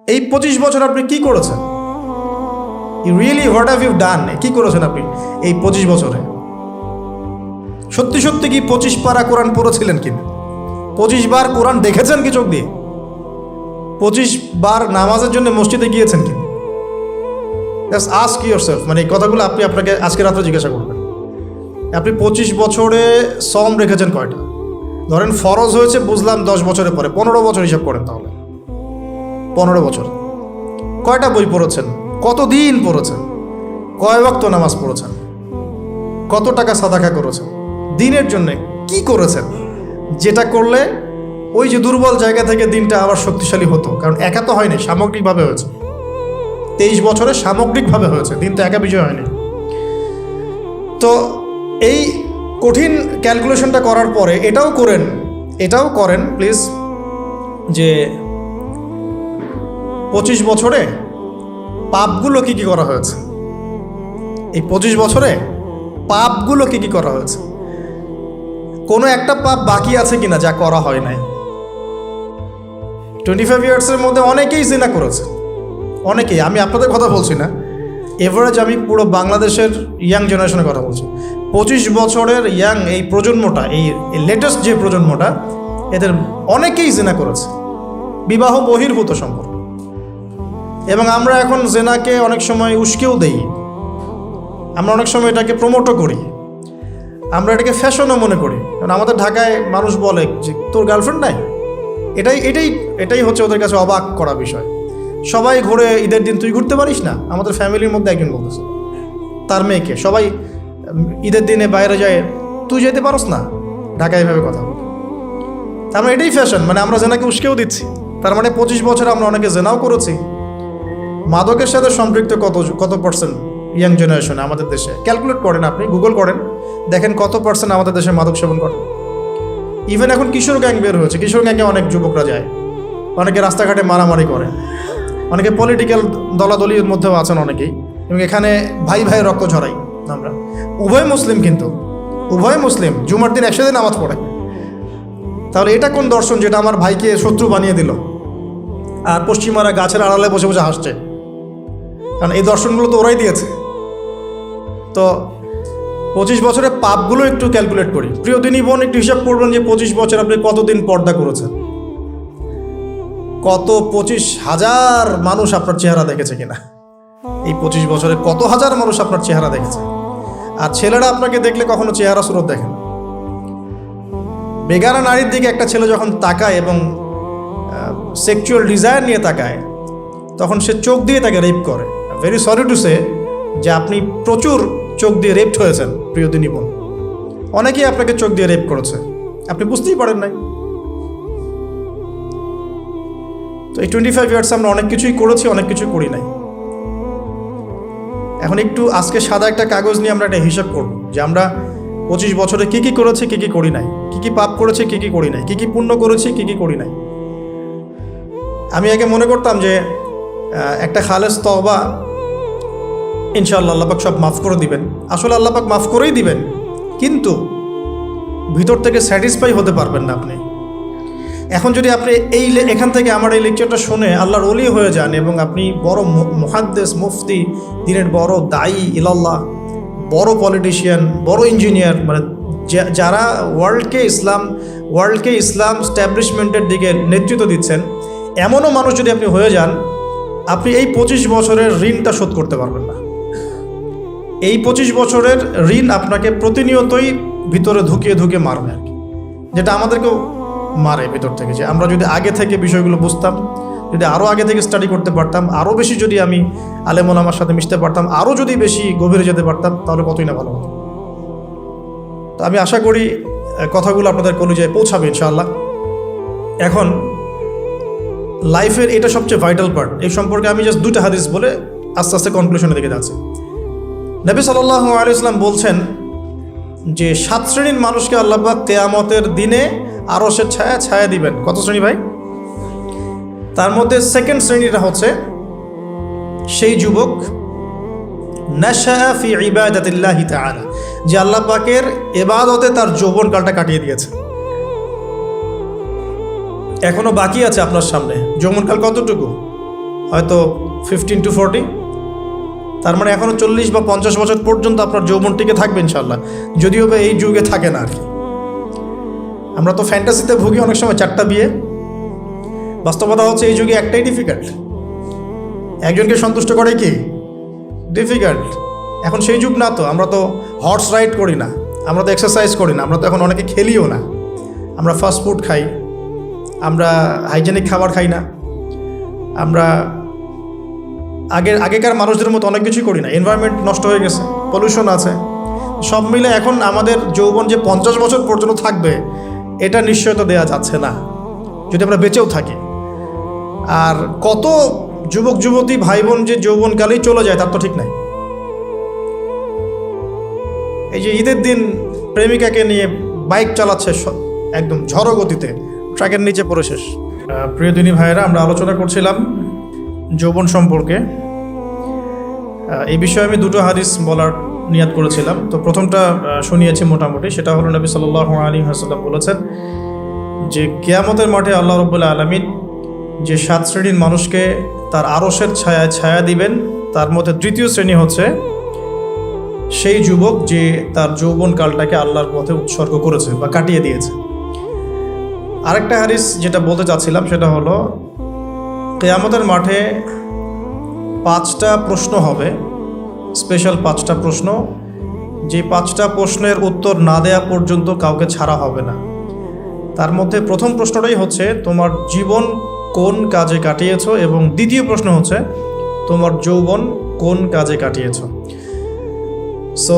এই 25 বছর আপনি কি করেছেন? Really what have you done? কি করেছেন আপনি এই 25 বছরে? সত্যি সত্যি কি 25 পারা কোরআন পড়েছিলেন কিনা? 25 বার কোরআন দেখেছেন কি চোখ দিয়ে? 25 বার নামাজের জন্য মসজিদে গিয়েছেন কি? Just ask yourself. মানে এই কথাগুলো আপনি আপনাকে আজকে রাত্রে জিজ্ঞাসা করবেন। আপনি 25 বছরে সম রেখেছেন কয়টা? ধরেন ফরজ হয়েছে বুঝলাম 10 বছরের পরে, 15 বছর হিসাব করেন তাহলে। 15 বছর কয়টা বই পড়েছেন? কতদিন পড়েছেন? কয় ওয়াক্ত নামাজ পড়েছেন? কত টাকা সাদাকা করেছেন? দিনের জন্য কি করেছেন যেটা করলে ওই যে দুর্বল জায়গা থেকে দিনটা আবার শক্তিশালী হতো? কারণ একা তো হয়নি, সামগ্রিকভাবে হয়েছে। 23 বছরে সামগ্রিকভাবে হয়েছে, দিন তো একা বিষয় হয়নি। তো এই কঠিন ক্যালকুলেশনটা করার পরে এটাও করেন প্লিজ, যে 25 বছরে পাপগুলো কি কি করা হয়েছে? এই 25 বছরে পাপগুলো কি কি করা হয়েছে? কোনো একটা পাপ বাকি আছে কিনা যা করা হয় নাই? 25 ইয়ার্সের মধ্যে অনেকেই জিনা করেছে, অনেকেই। আমি আপনাদের কথা বলছি না, এভারেজ আমি পুরো বাংলাদেশের ইয়াং জেনারেশনের কথা বলছি। 25 বছরের ইয়াং এই প্রজন্মটা, এই লেটেস্ট যে প্রজন্মটা, এদের অনেকেই জিনা করেছে, বিবাহ বহির্ভূত সম্পর্ক। এবং আমরা এখন জেনাকে অনেক সময় উস্কেও দেই, আমরা অনেক সময় এটাকে প্রমোটও করি, আমরা এটাকে ফ্যাশনও মনে করি। কারণ আমাদের ঢাকায় মানুষ বলে যে তোর গার্লফ্রেন্ড নাই, এটাই হচ্ছে ওদের কাছে অবাক করা বিষয়। সবাই ঘুরে, ঈদের দিন তুই ঘুরতে পারিস না? আমাদের ফ্যামিলির মধ্যে একজন বলতেছে তার মেয়েকে, সবাই ঈদের দিনে বাইরে যায়, তুই যেতে পারস না? ঢাকায় এভাবে কথা বলে। তার মানে এটাই ফ্যাশন, মানে আমরা জেনাকে উস্কেও দিচ্ছি। তার মানে 25 বছরে আমরা অনেকে জেনাও করেছি। মাদকের সাথে সম্পৃক্ত কত পার্সেন্ট ইয়াং জেনারেশনে আমাদের দেশে? ক্যালকুলেট করেন, আপনি গুগল করেন, দেখেন কত পার্সেন্ট আমাদের দেশে মাদক সেবন করে। ইভেন এখন কিশোর গ্যাং বের হয়েছে, কিশোর গ্যাংয়ে অনেক যুবকরা যায়, অনেকে রাস্তাঘাটে মারামারি করে, অনেকে পলিটিক্যাল দলাদলির মধ্যেও আছেন অনেকেই, এবং এখানে ভাই ভাই রক্ত ঝরাই আমরা। উভয় মুসলিম, কিন্তু উভয় মুসলিম, জুমার দিন একসাথে নামাজ পড়ে। তাহলে এটা কোন দর্শন যেটা আমার ভাইকে শত্রু বানিয়ে দিল, আর পশ্চিমারা গাছের আড়ালে বসে বসে হাসছে? কারণ এই দর্শনগুলো তো ওরাই দিয়েছে। তো 25 বছরে পাপগুলো একটু ক্যালকুলেট করি। প্রিয় দিনী বোন, একটু হিসাব করবেন যে 25 বছর আপনি কতদিন পর্দা করেছেন, কত 25,000 মানুষ আপনার চেহারা দেখেছে কিনা? এই 25 বছরে কত হাজার মানুষ আপনার চেহারা দেখেছে? আর ছেলেরা আপনাকে দেখলে কখনো চেহারা সুরত দেখেন? বেগানা নারীর দিকে একটা ছেলে যখন তাকায় এবং সেক্সুয়াল ডিজায়ার নিয়ে তাকায়, তখন সে চোখ দিয়ে তাকে রেপ করে। ভেরি সরি টু সে যে আপনি প্রচুর চোখ দিয়ে রেপড হয়েছেন প্রিয় দিনী বোন। অনেকেই আপনাকে চোখ দিয়ে রেপ করেছে, আপনি বুঝতেই পারেন নাই। তো এই 25 ইয়ার্স আমরা অনেক কিছুই করেছি, অনেক কিছুই করি নাই। এখন একটু আজকে সাদা একটা কাগজ নিয়ে আমরা একটা হিসাব করব যে আমরা 25 বছরে কী কী করেছি, কী কী করি নাই, কী কী পাপ করেছি, কী কী করি নাই, কী কী পুণ্য করেছি, কী কী করি নাই। আমি আগে মনে করতাম যে একটা খালেস তওবা ইনশাআল্লাহ আল্লাহ পাক সব মাফ করে দিবেন। আসলে আল্লাহ পাক মাফ করেই দিবেন, কিন্তু ভিতর থেকে স্যাটিসফাই হতে পারবেন না আপনি। এখন যদি আপনি এখান থেকে আমার এই লেকচারটা শুনে আল্লাহর ওলি হয়ে যান এবং আপনি বড় মুহাদ্দিস, মুফতি, দিনের বড় দায়ী ইলাল্লাহ, বড় পলিটিশিয়ান, বড় ইঞ্জিনিয়ার, মানে যারা ওয়ার্ল্ডকে ইসলাম স্ট্যাবলিশমেন্টের দিকে নেতৃত্ব দিচ্ছেন, এমনও মানুষ যদি আপনি হয়ে যান, আপনি এই 25 বছরের ঋণটা শোধ করতে পারবেন না। এই 25 বছরের ঋণ আপনাকে প্রতিনিয়তই ভিতরে ধুকিয়ে মারবে আর কি, যেটা আমাদেরকেও মারে ভিতর থেকে। যে আমরা যদি আগে থেকে বিষয়গুলো বুঝতাম, যদি আরও আগে থেকে স্টাডি করতে পারতাম, আরও বেশি যদি আমি আলেম ওলামার সাথে মিশতে পারতাম, আরও যদি বেশি গভীরে যেতে পারতাম, তাহলে কতই না ভালো হতো। তো আমি আশা করি কথাগুলো আপনাদের কলিজায় পৌঁছাবে ইনশাআল্লাহ। এখন লাইফের এটা সবচেয়ে ভাইটাল পার্ট। এই সম্পর্কে আমি জাস্ট 2টা হাদিস বলে আস্তে আস্তে কনক্লুশনের দিকে যাচ্ছি। নবী সাল্লাল্লাহু আলাইহি ওয়াসাল্লাম বলছেন যে 7 শ্রেণীর মানুষকে আল্লাহ পাক কিয়ামতের দিনে আরশের ছায়া দিবেন। কত শ্রেণী ভাই? তার মধ্যে সেকেন্ড শ্রেণীটা হচ্ছে সেই যুবক নাশাআ ফি ইবাদাতিল্লাহি তাআলা, যে আল্লাহ পাকের ইবাদতে তার যৌবনকালটা কাটিয়ে দিয়েছে। এখনো বাকি আছে আপনার সামনে যৌবনকাল। কতটুকু? হয়তো 15 to 40, তার মানে এখনও 40 বা 50 বছর পর্যন্ত আপনার যৌবন টিকে থাকবে ইনশাল্লাহ, যদিও বা এই যুগে থাকে না আর কি। আমরা তো ফ্যান্টাসিতে ভুগি অনেক সময় 4টা বিয়ে, বাস্তবতা হচ্ছে এই যুগে একটাই ডিফিকাল্ট, একজনকে সন্তুষ্ট করে কি ডিফিকাল্ট। এখন সেই যুগ না, তো আমরা তো হর্স রাইড করি না, আমরা তো এক্সারসাইজ করি না, আমরা তো এখন অনেকে খেলিও না, আমরা ফাস্ট ফুড খাই, আমরা হাইজেনিক খাবার খাই না, আমরা আগেকার মানুষদের মতো অনেক কিছুই করি না, এনভায়রনমেন্ট নষ্ট হয়ে গেছে, পলিউশন আছে, সব মিলে এখন আমাদের যৌবন যে 50 বছর পর্যন্ত থাকবে এটা নিশ্চয়তা দেওয়া যাচ্ছে না, যদি আমরা বেঁচেও থাকি। আর কত যুবক যুবতী ভাই বোন যে যৌবনকালেই চলে যায় তার তো ঠিক নাই। এই যে ঈদের দিন প্রেমিকাকে নিয়ে বাইক চালাচ্ছে একদম ঝড়ো গতিতে, ট্রাকের নিচে পড়ে শেষ। প্রিয় দিনী ভাইয়েরা, আমরা আলোচনা করছিলাম যৌবন সম্পর্কে। এই বিষয়ে আমি 2টো হাদিস বলার নিয়াত করেছিলাম। তো প্রথমটা শুনিয়েছি মোটামুটি, সেটা হলো নবী সাল্লাল্লাহু আলাইহি ওয়াসাল্লাম বলেছেন যে কিয়ামতের মাঠে আল্লাহ রাব্বুল আলামিন যে 7 শ্রেণীর মানুষকে তার আরশের ছায়ায় ছায়া দিবেন, তার মধ্যে 3য় শ্রেণী হচ্ছে সেই যুবক যে তার যৌবনকালটাকে আল্লাহর পথে উৎসর্গ করেছে বা কাটিয়ে দিয়েছে। আরেকটা হাদিস যেটা বলতে চাচ্ছিলাম সেটা হলো কিয়ামতের মাঠে 5টা প্রশ্ন হবে, স্পেশাল 5টা প্রশ্ন, যে 5টা প্রশ্নের উত্তর না দেওয়া পর্যন্ত কাউকে ছাড়া হবে না। তার মধ্যে প্রথম প্রশ্নটাই হচ্ছে তোমার জীবন কোন কাজে কাটিয়েছো, এবং দ্বিতীয় প্রশ্ন হচ্ছে তোমার যৌবন কোন কাজে কাটিয়েছো। সো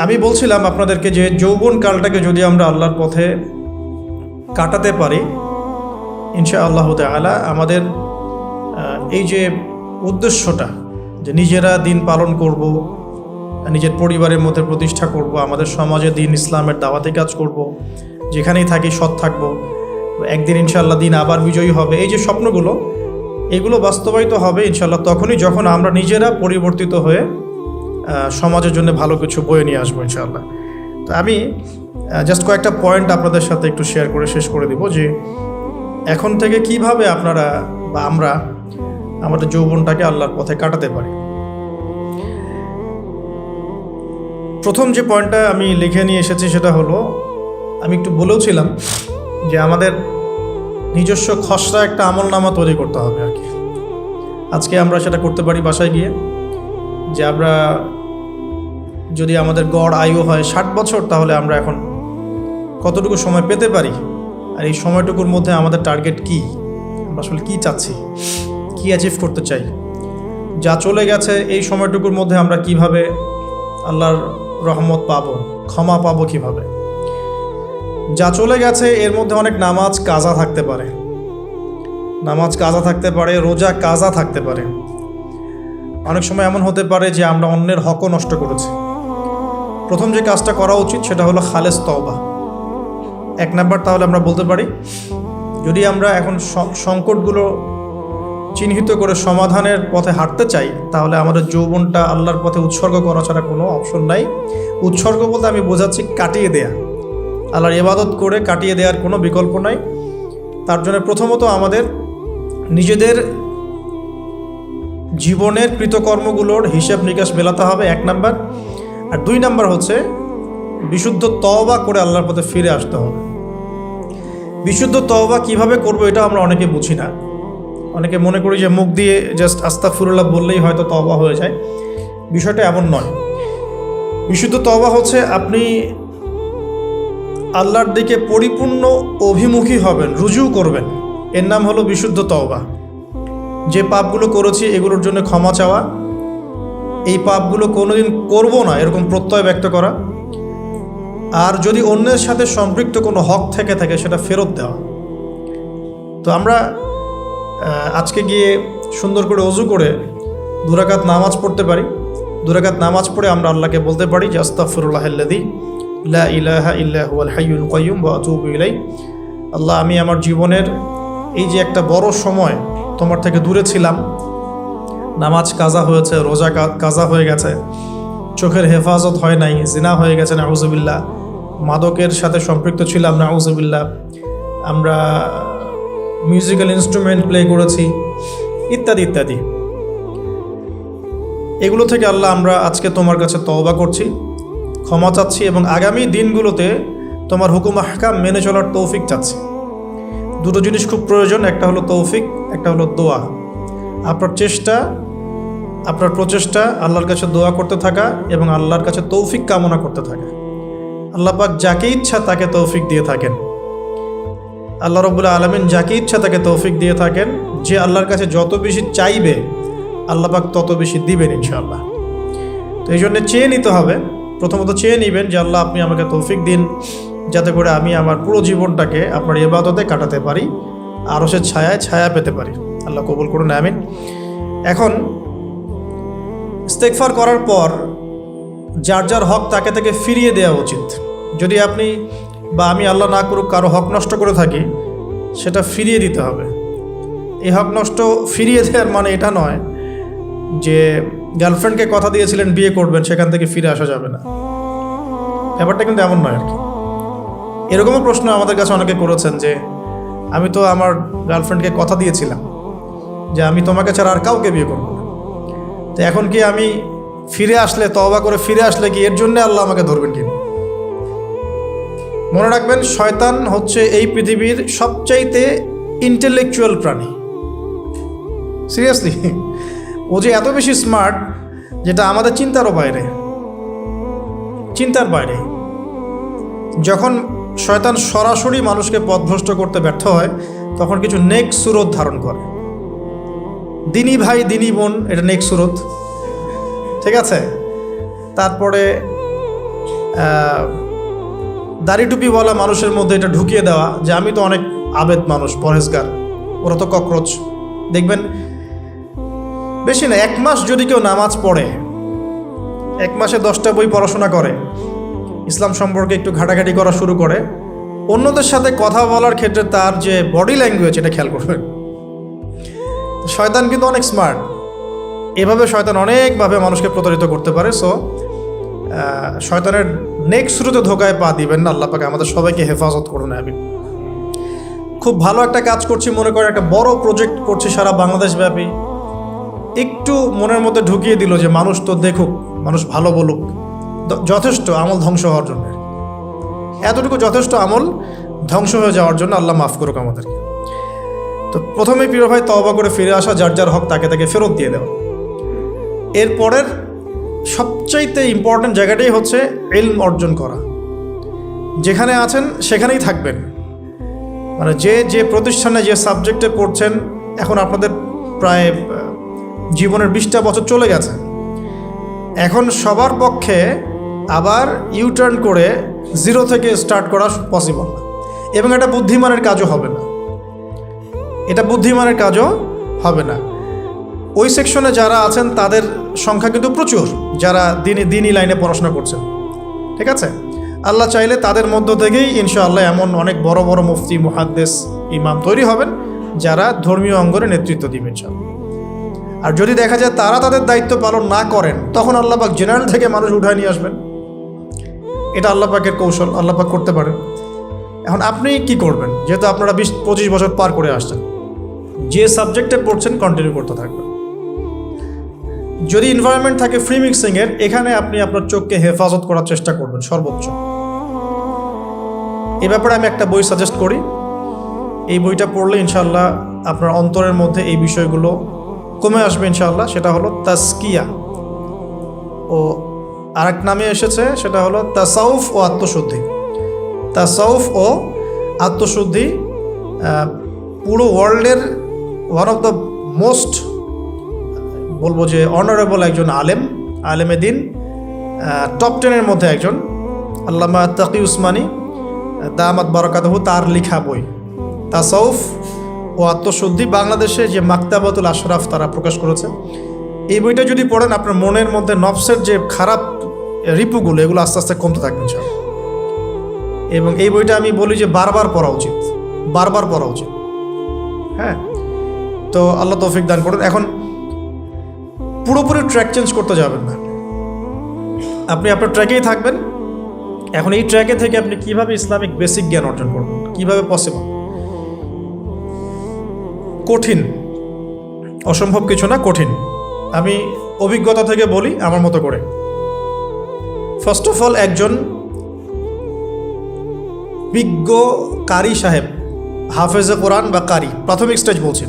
আমি বলছিলাম আপনাদেরকে যে যৌবন কালটাকে যদি আমরা আল্লাহর পথে কাটাতে পারি ইনশাআল্লাহ তাআলা, আমাদের এই যে উদ্দেশ্যটা যে নিজেরা দিন পালন করব, নিজের পরিবারের মধ্যে প্রতিষ্ঠা করব, আমাদের সমাজে দিন ইসলামের দাওয়াতি কাজ করব, যেখানেই থাকি সৎ থাকব, একদিন ইনশাআল্লাহ দিন আবার বিজয়ী হবে, এই যে স্বপ্নগুলো, এগুলো বাস্তবায়িত হবে ইনশাআল্লাহ তখনই যখন আমরা নিজেরা পরিবর্তিত হয়ে সমাজের জন্য ভালো কিছু বয়ে নিয়ে আসবো ইনশাআল্লাহ। তো আমি জাস্ট কয়েকটা পয়েন্ট আপনাদের সাথে একটু শেয়ার করে শেষ করে দিব যে এখন থেকে কিভাবে আপনারা বা আমরা আমাদের যৌবনটাকে আল্লাহর পথে কাটাতে পারি। প্রথম যে পয়েন্টটা আমি লিখে নিয়ে এসেছি সেটা হলো, আমি একটু বলেওছিলাম যে আমাদের নিজস্ব খসড়া একটা আমলনামা তৈরি করতে হবে আর কি। আজকে আমরা সেটা করতে পারি বাসায় গিয়ে, যে আমরা যদি আমাদের গড় আয়ু হয় 60 বছর, তাহলে আমরা এখন কতটুকু সময় পেতে পারি, আর এই সময়টুকুর মধ্যে আমাদের টার্গেট কি, আমরা আসলে কী চাচ্ছি, কী অ্যাচিভ করতে চাই, যা চলে গেছে এই সময়টুকুর মধ্যে আমরা কিভাবে আল্লাহর রহমত পাবো, ক্ষমা পাবো কিভাবে। যা চলে গেছে এর মধ্যে অনেক নামাজ কাজা থাকতে পারে, রোজা কাজা থাকতে পারে। অনেক সময় এমন হতে পারে যে আমরা অন্যের হকও নষ্ট করেছি। প্রথম যে কাজটা করা উচিত সেটা হলো খালেস তওবা। 1 নাম্বার তাহলে আমরা বলতে পারি, যদি আমরা এখন সংকটগুলো চিহ্নিত করে সমাধানের পথে হাঁটতে চাই, তাহলে আমাদের যৌবনটা আল্লাহর পথে উৎসর্গ করা ছাড়া কোনো অপশন নাই। উৎসর্গ বলতে আমি বোঝাচ্ছি কাটিয়ে দেয়া, আল্লাহর ইবাদত করে কাটিয়ে দেওয়ার কোনো বিকল্প নাই। তার জন্য প্রথমত আমাদের নিজেদের জীবনের কৃতকর্মগুলোর হিসাব নিকাশ মেলাতে হবে, 1 নাম্বার। আর 2 নাম্বার হচ্ছে বিশুদ্ধ তওবা করে আল্লাহর পথে ফিরে আসতে হবে। বিশুদ্ধ তওবা কিভাবে করব এটা আমরা অনেকে বুঝি না। অনেকে মনে করি যে মুখ দিয়ে জাস্ট আস্তাগফিরুল্লাহ বললেই হয়তো তওবা হয়ে যায়। বিষয়টা এমন নয়। বিশুদ্ধ তওবা হচ্ছে আপনি আল্লাহর দিকে পরিপূর্ণ অভিমুখী হবেন, রুজু করবেন, এর নাম হলো বিশুদ্ধ তওবা। যে পাপগুলো করেছি এগুলোর জন্য ক্ষমা চাওয়া, এই পাপগুলো কোনোদিন করব না এরকম প্রত্যয় ব্যক্ত করা, আর যদি অন্যের সাথে সম্পৃক্ত কোনো হক থেকে থাকে সেটা ফেরত দেওয়া। তো আমরা আজকে গিয়ে সুন্দর করে ওযু করে 2 রাকাত নামাজ পড়তে পারি। 2 রাকাত নামাজ পড়ে আমরা আল্লাহকে বলতে পারি যে আস্তাগফিরুল্লাহাল্লাযী লা ইলাহা ইল্লা হুয়াল হাইয়ুল কাইয়্যুম ওয়া আতুবু ইলাইহি। আল্লাহ, আমি আমার জীবনের এই যে একটা বড় সময় তোমার থেকে দূরে ছিলাম, নামাজ কাজা হয়েছে, রোজা কাজা হয়ে গেছে, চোখের হেফাজত হয় নাই, জিনা হয়ে গেছে নাউযুবিল্লাহ, মাদকের সাথে সম্পৃক্ত ছিলাম নাউযুবিল্লাহ, আমরা মিউজিক্যাল ইনস্ট্রুমেন্ট প্লে করেছি, ইত্যাদি ইত্যাদি। এগুলো থেকে আল্লাহ আমরা আজকে তোমার কাছে তওবা করছি, ক্ষমা চাচ্ছি এবং আগামী দিনগুলোতে তোমার হুকুম আহকাম মেনে চলার তৌফিক চাচ্ছি। দুটো জিনিস খুব প্রয়োজন, একটা হলো তৌফিক, একটা হলো দোয়া। আপনার প্রচেষ্টা আল্লাহর কাছে দোয়া করতে থাকা এবং আল্লাহর কাছে তৌফিক কামনা করতে থাকা। আল্লাহ পাক যাকে ইচ্ছা তাকে তৌফিক দিয়ে থাকেন। আল্লাহ রাব্বুল আলামিন যাকে ইচ্ছা তাকে তৌফিক দিয়ে থাকেন। যে আল্লাহর কাছে যত বেশি চাইবে আল্লাহ পাক তত বেশি দিবেন ইনশাআল্লাহ। তো এই জন্য চেয়ে নিতে হবে, প্রথমত চেয়ে নেবেন যে আল্লাহ আপনি আমাকে তৌফিক দিন যাতে করে আমি আমার পুরো জীবনটাকে আপনার ইবাদতে কাটাতে পারি, আরশের ছায়ায় ছায়া পেতে পারি। আল্লাহ কবুল করুন, আমিন। এখন ইস্তেগফার করার পর যার যার হক তাকে তাকে ফিরিয়ে দেওয়া উচিত। যদি আপনি বা আমি আল্লাহ না করুক কারো হক নষ্ট করে থাকি, সেটা ফিরিয়ে দিতে হবে। এই হক নষ্ট ফিরিয়ে দেওয়ার মানে এটা নয় যে গার্লফ্রেন্ডকে কথা দিয়েছিলেন বিয়ে করবেন, সেখান থেকে ফিরে আসা যাবে না, ব্যাপারটা কিন্তু এমন নয় আর কি। এরকমও প্রশ্ন আমাদের কাছে অনেকে করেছেন যে আমি তো আমার গার্লফ্রেন্ডকে কথা দিয়েছিলাম যে আমি তোমাকে ছাড়া আর কাউকে বিয়ে করব না, তো এখন কি আমি ফিরে আসলে, তওবা করে ফিরে আসলে কি এর জন্য আল্লাহ আমাকে ধরবেন কি? মনে রাখবেন, শয়তান হচ্ছে এই পৃথিবীর সবচাইতে ইন্টেলেকচুয়াল প্রাণী। সিরিয়াসলি, ও যে এত বেশি স্মার্ট যেটা আমাদের চিন্তার বাইরে। যখন শয়তান সরাসরি মানুষকে পথভ্রষ্ট করতে ব্যর্থ হয় তখন কিছু নেক সুরত ধারণ করে। দিনী ভাই দিনী বোন, এটা নেক সুরত, ঠিক আছে। তারপরে দাড়ি টুপিওয়ালা মানুষের মধ্যে এটা ঢুকিয়ে দেওয়া যে আমি তো অনেক আবেদ মানুষ, পরহেজগার, ওরা তো ককরোচ। দেখবেন বেশি না, 1 মাস যদি কেউ নামাজ পড়ে, 1 মাসে 10টা বই পড়াশোনা করে, ইসলাম সম্পর্কে একটু ঘাটাঘাটি করা শুরু করে, অন্যদের সাথে কথা বলার ক্ষেত্রে তার যে বডি ল্যাঙ্গুয়েজ, এটা খেয়াল করবেন। শয়তান কিন্তু অনেক স্মার্ট, এভাবে শয়তান অনেকভাবে মানুষকে প্রতারিত করতে পারে। সো শয়তানের নেক্সট শুরুতে ধোকায় পা দিবেন না। আল্লাহ পাক আমাদের সবাইকে হেফাজত করুন, আমিন। খুব ভালো একটা কাজ করছি মনে করেন, একটা বড় প্রজেক্ট করছি সারা বাংলাদেশ ব্যাপী, একটু মনের মধ্যে ঢুকিয়ে দিল যে মানুষ তো দেখুক, মানুষ ভালো বলুক, যথেষ্ট আমল ধ্বংস হওয়ার জন্য। এতটুকু যথেষ্ট আমল ধ্বংস হয়ে যাওয়ার জন্য। আল্লাহ মাফ করুক আমাদেরকে। তো প্রথমে প্রিয় ভাই, তওবা করে ফিরে আসা, যার যার হক তাকে তাকে ফেরত দিয়ে দেওয়া। এরপরের সবচাইতে ইম্পর্ট্যান্ট জায়গাটাই হচ্ছে ইলম অর্জন করা। যেখানে আছেন সেখানেই থাকবেন, মানে যে প্রতিষ্ঠানে যে সাবজেক্টে পড়ছেন, এখন আপনাদের প্রায় জীবনের 20টা বছর চলে গেছে। এখন সবার পক্ষে আবার ইউটার্ন করে 0 থেকে স্টার্ট করা পসিবল না, এবং এটা বুদ্ধিমানের কাজও হবে না। ওই সেকশনে যারা আছেন তাদের সংখ্যা কিন্তু প্রচুর, যারা দিনী লাইনে পড়াশোনা করছেন, ঠিক আছে। আল্লাহ চাইলে তাদের মধ্য থেকেই ইনশাআল্লাহ এমন অনেক বড় বড় মুফতি, মুহাদ্দিস, ইমাম তৈরি হবেন যারা ধর্মীয় অঙ্গনে নেতৃত্ব দিবেন ইনশাআল্লাহ। আর যদি দেখা যায় তারা তাদের দায়িত্ব পালন না করেন, তখন আল্লাহ পাক জেনারেল থেকে মানুষ উঠায় নিয়ে আসবেন। এটা আল্লাহ পাকের কৌশল, আল্লাহ পাক করতে পারেন। এখন আপনি কি করবেন? যেহেতু আপনারা 20-25 বছর পার করে আসছেন, যে সাবজেক্টে পড়ছেন কন্টিনিউ করতে থাকবেন। যদি এনভায়রনমেন্ট থাকে ফ্রি মিক্সিংয়ের, এখানে আপনি আপনার চোখকে হেফাজত করার চেষ্টা করবেন সর্বোচ্চ। এ ব্যাপারে আমি একটা বই সাজেস্ট করি, এই বইটা পড়লে ইনশাআল্লাহ আপনার অন্তরের মধ্যে এই বিষয়গুলো কমে আসবে ইনশাআল্লাহ। সেটা হলো তাজকিয়া, ও আরেক নামে এসেছে, সেটা হলো তাসাউফ ও আত্মশুদ্ধি। তাসাউফ ও আত্মশুদ্ধি পুরো ওয়ার্ল্ডের ওয়ান অফ দ্য মোস্ট, বলবো যে অনারেবল একজন আলেমে দিন, টপ 10-এর মধ্যে একজন, আল্লামা তাকি উসমানী দামাত বারাকাতুহু, তার লেখা বই তাসাউফ ও আত্মশুদ্ধি। বাংলাদেশে যে মাকতাবাতুল আশরাফ তারা প্রকাশ করেছে। এই বইটা যদি পড়েন, আপনার মনের মধ্যে নফসের যে খারাপ রিপুগুলো, এগুলো আস্তে আস্তে কমতে থাকবে ইনশাআল্লাহ। এবং এই বইটা আমি বলি যে বারবার পড়া উচিত। হ্যাঁ, তো আল্লাহ তৌফিক দান করুন। এখন পুরোপুরি ট্র্যাক চেঞ্জ করতে যাবেন না, আপনি আপনার ট্র্যাকেই থাকবেন। এখন এই ট্র্যাকে থেকে আপনি কিভাবে ইসলামিক বেসিক জ্ঞান অর্জন করবেন, কিভাবে পসিবল? কঠিন, অসম্ভব কিছু না, কঠিন। আমি অভিজ্ঞতা থেকে বলি আমার মতো করে। ফার্স্ট অফ অল, একজন বিজ্ঞ কারি সাহেব, হাফেজে কোরআন বা কারি, প্রাথমিক স্টেজ বলছি,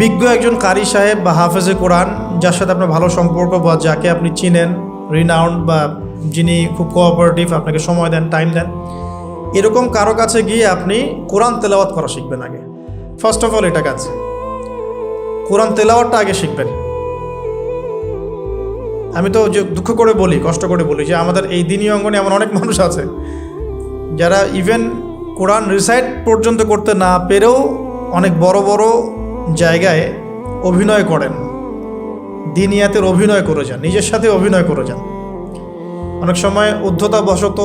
বিজ্ঞ একজন কারি সাহেব বা হাফেজে কোরআন, যার সাথে আপনার ভালো সম্পর্ক বা যাকে আপনি চিনেন, রিনাউন্ড বা যিনি খুব কোঅপারেটিভ, আপনাকে সময় দেন, টাইম দেন, এরকম কারো কাছে গিয়ে আপনি কোরআন তেলাওয়াত করা শিখবেন আগে। ফার্স্ট অফ অল এটা কাজ, কোরআন তেলাওয়াতটা আগে শিখবেন। আমি তো যে দুঃখ করে বলি, কষ্ট করে বলি যে আমাদের এই দিনী অঙ্গনে এমন অনেক মানুষ আছে যারা ইভেন কোরআন রিসাইট পর্যন্ত করতে না পেরেও অনেক বড় বড় জায়গায় অভিনয় করেন, দিনিয়াতের অভিনয় করে যান, নিজের সাথে অভিনয় করে যান। অনেক সময় উদ্ধতাবশত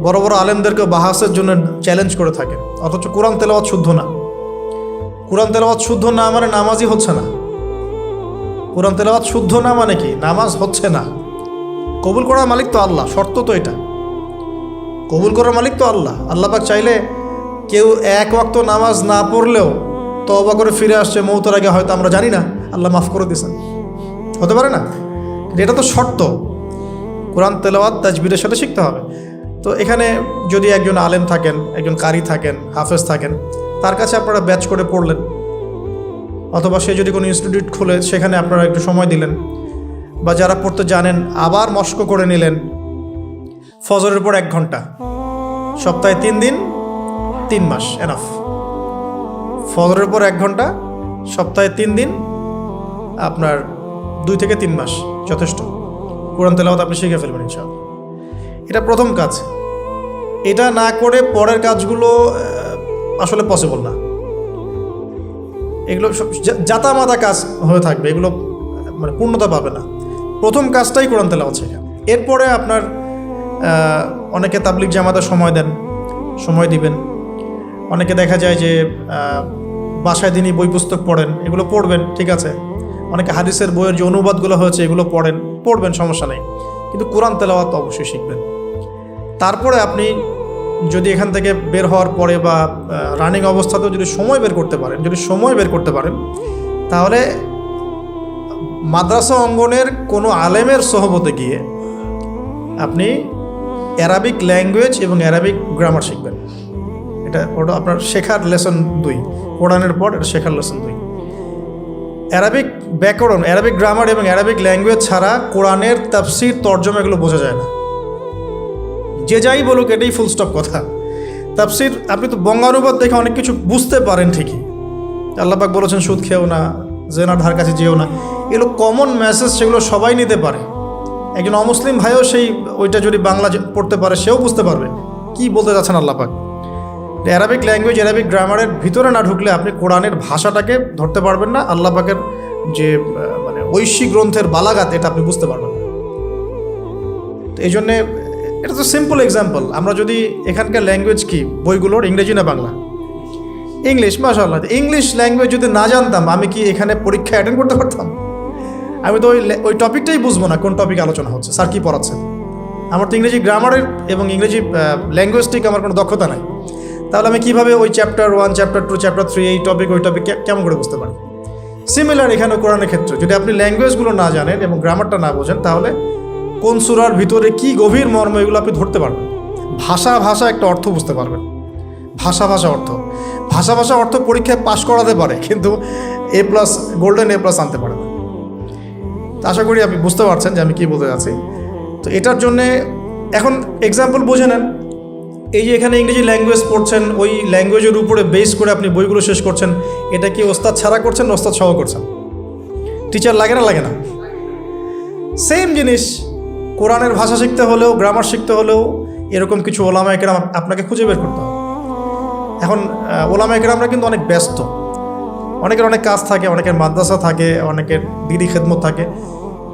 বড় বড় আলেমদেরকে বাহাসের জন্য চ্যালেঞ্জ করে থাকেন, অথচ কোরআন তেলাওয়াত শুদ্ধ না। কোরআন তেলাওয়াত শুদ্ধ না মানে নামাজই হচ্ছে না। কোরআন তেলাওয়াত শুদ্ধ না মানে কি? নামাজ হচ্ছে না। কবুল করার মালিক তো আল্লাহ, শর্ত তো এটা। কবুল করার মালিক তো আল্লাহ। আল্লাহ পাক চাইলে কেউ এক ওয়াক্ত নামাজ না পড়লেও তওবা করে ফিরে আসছে মৌতের আগে, হয়তো আমরা জানি না, আল্লাহ মাফ করে দিয়েছেন, হতে পারে না? এটা তো শর্ত। কোরআন তেলাওয়াত তাজবিরের সাথে শিখতে হবে। তো এখানে যদি একজন আলেম থাকেন, একজন কারি থাকেন, হাফেজ থাকেন, তার কাছে আপনারা ব্যাচ করে পড়লেন, অথবা সে যদি কোনো ইনস্টিটিউট খোলে সেখানে আপনারা একটু সময় দিলেন, বা যারা পড়তে জানেন আবার মস্ক করে নিলেন। ফজরের পর 1 ঘন্টা, সপ্তাহে 3 দিন, 3 মাস এনাফ। ফজরের পর 1 ঘন্টা, সপ্তাহে 3 দিন, আপনার 2 থেকে 3 মাস যথেষ্ট। কোরআন তেলাওয়াত আপনি শিখে ফেলবেন ইনশাআল্লাহ। এটা প্রথম কাজ। এটা না করে পরের কাজগুলো আসলে পসিবল না। এগুলো সব জাতামাতা কাজ হয়ে থাকবে, এগুলো মানে পূর্ণতা পাবে না। প্রথম কাজটাই কোরআন তেলাওয়াত শেখা। এরপরে আপনার অনেকে তাবলিগ জামাতে সময় দেন, সময় দিবেন। অনেকে দেখা যায় যে বাসায় দিনই বই পুস্তক পড়েন, এগুলো পড়বেন, ঠিক আছে। অনেকে হাদিসের বইয়ের যে অনুবাদগুলো হয়েছে এগুলো পড়বেন, সমস্যা নেই, কিন্তু কোরআন তেলাওয়াত অবশ্যই শিখবেন। তারপরে আপনি যদি এখান থেকে বের হওয়ার পরে বা রানিং অবস্থাতেও যদি সময় বের করতে পারেন, তাহলে মাদ্রাসা অঙ্গনের কোনো আলেমের সহবতে গিয়ে আপনি অ্যারাবিক ল্যাঙ্গুয়েজ এবং অ্যারাবিক গ্রামার শিখবেন। ওটা আপনার শেখার লেসন 2, কোরআনের পর এটা শেখার লেসন 2। অ্যারাবিক ব্যাকরণ, অ্যারাবিক গ্রামার এবং অ্যারাবিক ল্যাঙ্গুয়েজ ছাড়া কোরআনের তাফসির, তর্জমা এগুলো বোঝা যায় না। যে যাই বলুক, এটাই ফুল স্টপ কথা। তাফসির আপনি তো বঙ্গানুবাদ দেখে অনেক কিছু বুঝতে পারেন ঠিকই। আল্লাহ পাক বলেছেন সুদ খেও না, জেনার ধার কাছে যেও না, এগুলো কমন মেসেজ, সেগুলো সবাই নিতে পারে। একজন অমুসলিম ভাইও ওইটা যদি বাংলা পড়তে পারে, সেও বুঝতে পারবে কি বলতে যাচ্ছেন আল্লাহ পাক। অ্যারাবিক ল্যাঙ্গুয়েজ, অ্যারাবিক গ্রামারের ভিতরে না ঢুকলে আপনি কোরআনের ভাষাটাকে ধরতে পারবেন না। আল্লাহ পাকের যে মানে ঐশী গ্রন্থের বালাগাত, এটা আপনি বুঝতে পারবেন না। তো এই জন্যে এটা তো সিম্পল এক্সাম্পল। আমরা যদি এখানকার ল্যাঙ্গুয়েজ কি বইগুলোর, ইংরেজি না বাংলা? ইংলিশ। মাশাআল্লাহ, ইংলিশ ল্যাঙ্গুয়েজ যদি না জানতাম, আমি কি এখানে পরীক্ষা অ্যাটেন্ড করতে পারতাম? আমি তো ওই টপিকটাই বুঝবো না, কোন টপিক আলোচনা হচ্ছে, স্যার কী পড়াচ্ছেন। আমার তো ইংরেজি গ্রামারের এবং ইংরেজি ল্যাঙ্গুয়েজটিক আমার কোনো দক্ষতা নাই। তাহলে আমি কীভাবে ওই চ্যাপ্টার 1, চ্যাপ্টার 2, চ্যাপ্টার 3, এই টপিক ওই টপিক কেমন করে বুঝতে পারি? সিমিলার এখানে কোরআনের ক্ষেত্রে যদি আপনি ল্যাঙ্গুয়েজগুলো না জানেন এবং গ্রামারটা না বোঝেন, তাহলে কোন সূরার ভিতরে কি গভীর মর্ম, এগুলো আপনি ধরতে পারবেন। ভাষা একটা অর্থ বুঝতে পারবেন। ভাষা অর্থ পরীক্ষায় পাশ করাতে পারে, কিন্তু A+, গোল্ডেন A+ আনতে পারে না। আশা করি আপনি বুঝতে পারছেন যে আমি কী বলতে যাচ্ছি। তো এটার জন্যে এখন এক্সাম্পল বুঝে নেন। এই যে এখানে ইংরেজি ল্যাঙ্গুয়েজ পড়ছেন, ওই ল্যাঙ্গুয়েজের উপরে বেস করে আপনি বইগুলো শেষ করছেন, এটা কি ওস্তাদ ছাড়া করছেন না ওস্তাদ সহ করছেন? টিচার লাগে না? সেম জিনিস। কোরআনের ভাষা শিখতে হলেও, গ্রামার শিখতে হলেও এরকম কিছু ওলামায়ে কেরাম আপনাকে খুঁজে বের করতে হবে। এখন ওলামায়ে কেরামরা কিন্তু অনেক ব্যস্ত, অনেকের অনেক কাজ থাকে, অনেকের মাদ্রাসা থাকে, অনেকের দিদি খেদমত থাকে।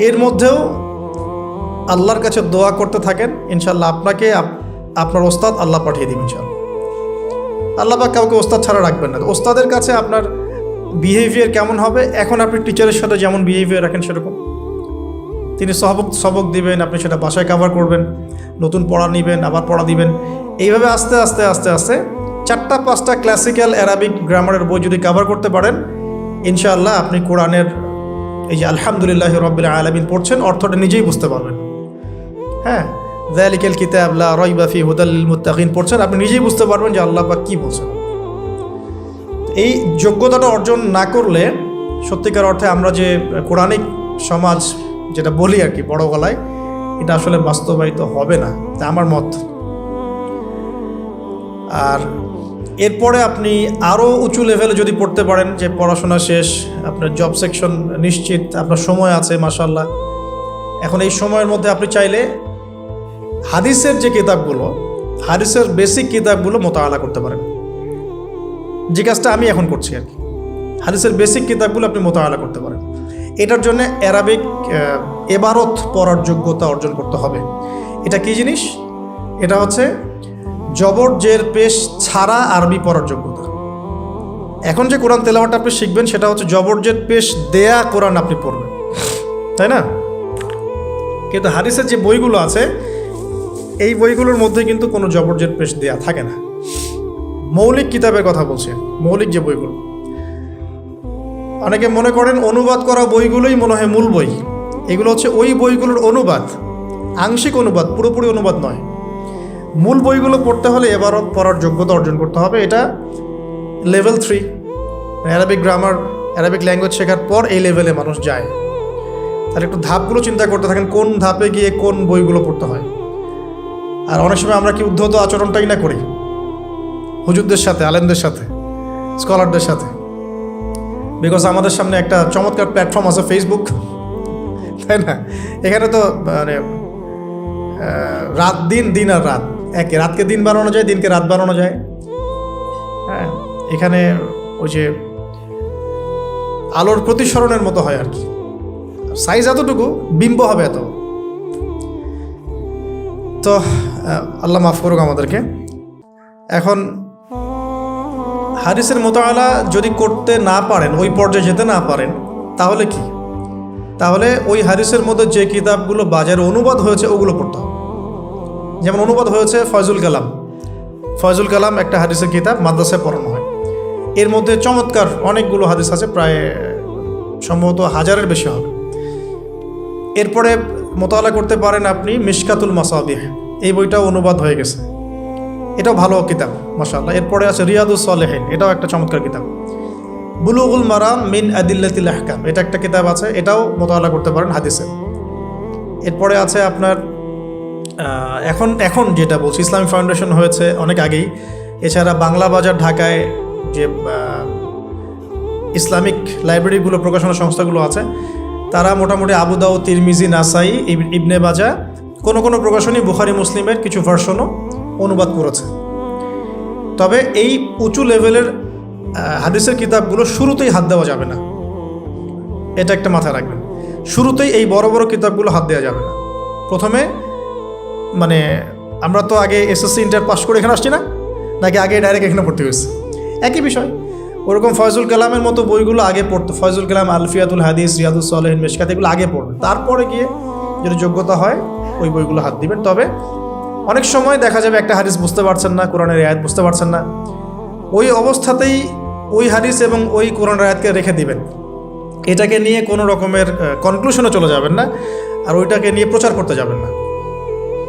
এর মধ্যেও আল্লাহর কাছে দোয়া করতে থাকেন, ইনশাল্লাহ আপনাকে আপনার ওস্তাদ আল্লাহ পাঠিয়ে দিবেন ইনশাল্লাহ। আল্লাহ পাক কাউকে ওস্তাদ ছাড়া রাখবেন না। ওস্তাদের কাছে আপনার বিহেভিয়ার কেমন হবে, এখন আপনি টিচারের সাথে যেমন বিহেভিয়ার রাখেন সেরকম। তিনি সবক দিবেন, আপনি সেটা বাসায় কভার করবেন, নতুন পড়া নেবেন, আবার পড়া দিবেন। এইভাবে আস্তে আস্তে 4-5টা ক্লাসিক্যাল অ্যারাবিক গ্রামারের বই যদি কভার করতে পারেন, ইনশাআল্লাহ আপনি কোরআনের এই যে আলহামদুলিল্লাহি রাব্বিল আলামিন পড়ছেন, অর্থটা নিজেই বুঝতে পারবেন। হ্যাঁ, যালিকাল কিতাব লা রাইবা ফি হুদাল লিল মুত্তাকিন পড়ছেন, আপনি নিজেই বুঝতে পারবেন যে আল্লাহ পাক কী বলছেন। এই যোগ্যতাটা অর্জন না করলে সত্যিকার অর্থে আমরা যে কোরআনিক সমাজ যেটা বলি আর কি বড় গলায়, এটা আসলে বাস্তবায়িত হবে না, তা আমার মত। আর এরপরে আপনি আরও উঁচু লেভেলে যদি পড়তে পারেন, যে পড়াশোনা শেষ, আপনার জব সেকশন নিশ্চিত, আপনার সময় আছে মাশাআল্লাহ, এখন এই সময়ের মধ্যে আপনি চাইলে হাদিসের যে কিতাবগুলো, হাদিসের বেসিক কিতাবগুলো মোতালা করতে পারেন, যে কাজটা আমি এখন করছি আর কি। হাদিসের বেসিক কিতাবগুলো আপনি মোতালা করতে পারেন। এটার জন্য অ্যারাবিক এবারত পড়ার যোগ্যতা অর্জন করতে হবে। এটা কি জিনিস? এটা হচ্ছে জবর জের পেশ ছাড়া আরবি পড়ার যোগ্যতা। এখন যে কোরআন তেলাওয়াতটা আপনি শিখবেন সেটা হচ্ছে জবর জের পেশ দেয়া কোরআন আপনি পড়বেন, তাই না? কিন্তু হাদিসের যে বইগুলো আছে এই বইগুলোর মধ্যে কিন্তু কোনো জবর জের পেশ দেয়া থাকে না। মৌলিক কিতাবের কথা বলছে, মৌলিক যে বইগুলো, অনেকে মনে করেন অনুবাদ করা বইগুলোই মনে হয় মূল বই। এগুলো হচ্ছে ওই বইগুলোর অনুবাদ, আংশিক অনুবাদ, পুরোপুরি অনুবাদ নয়। মূল বইগুলো পড়তে হলে এবারত পড়ার যোগ্যতা অর্জন করতে হবে। এটা level 3, Arabic grammar, Arabic language শেখার পর এই লেভেলে মানুষ যায়। তাহলে একটু ধাপগুলো চিন্তা করতে থাকেন, কোন ধাপে গিয়ে কোন বইগুলো পড়তে হয়। আর অনেক সময় আমরা কি উদ্ধত আচরণটাই না করি হুজুরদের সাথে, আলেমদের সাথে, স্কলারদের সাথে, বিকজ আমাদের সামনে একটা চমৎকার প্ল্যাটফর্ম আছে ফেসবুক, তাই না? এখানে তো মানে রাত দিন, দিন আর রাত একে, রাতকে দিন বানানো যায়, দিনকে রাত বানানো যায়। হ্যাঁ, এখানে ওই যে আলোর প্রতিসরণের মতো হয় আর কি, সাইজ এতটুকু, বিম্ব হবে এত। তো আল্লাহ মাফ করুক আমাদেরকে। এখন হাদিসের মোতালা যদি করতে না পারেন, ওই পর্যায়ে যেতে না পারেন, তাহলে কি? তাহলে ওই হাদিসের মধ্যে যে কিতাবগুলো বাজারে অনুবাদ হয়েছে ওগুলো পড়তে হবে। যেমন অনুবাদ হয়েছে ফয়জুল কালাম, ফয়জুল কালাম একটা হাদিসের কিতাব, মাদ্রাসায় পড়ানো হয়। এর মধ্যে চমৎকার অনেকগুলো হাদিস আছে, প্রায় সম্ভবত 1000-এর বেশি হবে। এরপরে মোতালা করতে পারেন আপনি মিশকাতুল মাসাবিহ, এই বইটাও অনুবাদ হয়ে গেছে, এটাও ভালো কিতাব মাশাআল্লাহ। এরপরে আছে রিয়াদুস সালেহিন, এটাও একটা চমৎকার কিতাব। বুলুগুল মারাম মিন আদিল্লাতিল আহকাম, এটা একটা কিতাব আছে, এটাও মোতালা করতে পারেন হাদিসে। এরপরে আছে আপনার এখন যেটা বলছি, ইসলামিক ফাউন্ডেশন হয়েছে অনেক আগেই। এছাড়া বাংলা বাজার ঢাকায় যে ইসলামিক লাইব্রেরিগুলো, প্রকাশনা সংস্থাগুলো আছে, তারা মোটামুটি আবু দাউদ, তিরমিজি, নাসাই, ইবনে মাজা, কোনো প্রকাশনী বুখারী মুসলিমের কিছু ভার্সনও অনুবাদ করেছে। তবে এই উঁচু লেভেলের হাদিসের কিতাবগুলো শুরুতেই হাত দেওয়া যাবে না, এটা একটা মাথায় রাখবেন। শুরুতেই এই বড় বড় কিতাবগুলো হাত দেওয়া যাবে না। প্রথমে মানে আমরা তো আগে এসএসসি ইন্টার পাস করে এখানে আসছি না, নাকি আগে ডাইরেক্ট এখানে ভর্তি হয়েছে? একই বিষয়। ওরকম ফয়জুল কালামের মতো বইগুলো আগে পড়তো, ফয়জুল কালাম, আলফিয়াতুল হাদিস, রিয়াদুস সালেহিন, মিশকাত, এগুলো আগে পড়বেন। তারপরে গিয়ে যদি যোগ্যতা হয় ওই বইগুলো হাত দিবেন। তবে অনেক সময় দেখা যাবে একটা হাদিস বুঝতে পারছেন না, কোরআনের আয়াত বুঝতে পারছেন না, ওই অবস্থাতেই ওই হাদিস এবং ওই কোরআনের আয়াতকে রেখে দিবেন। এটাকে নিয়ে কোনো রকমের কনক্লুশনে চলে যাবেন না, আর ওইটাকে নিয়ে প্রচার করতে যাবেন না।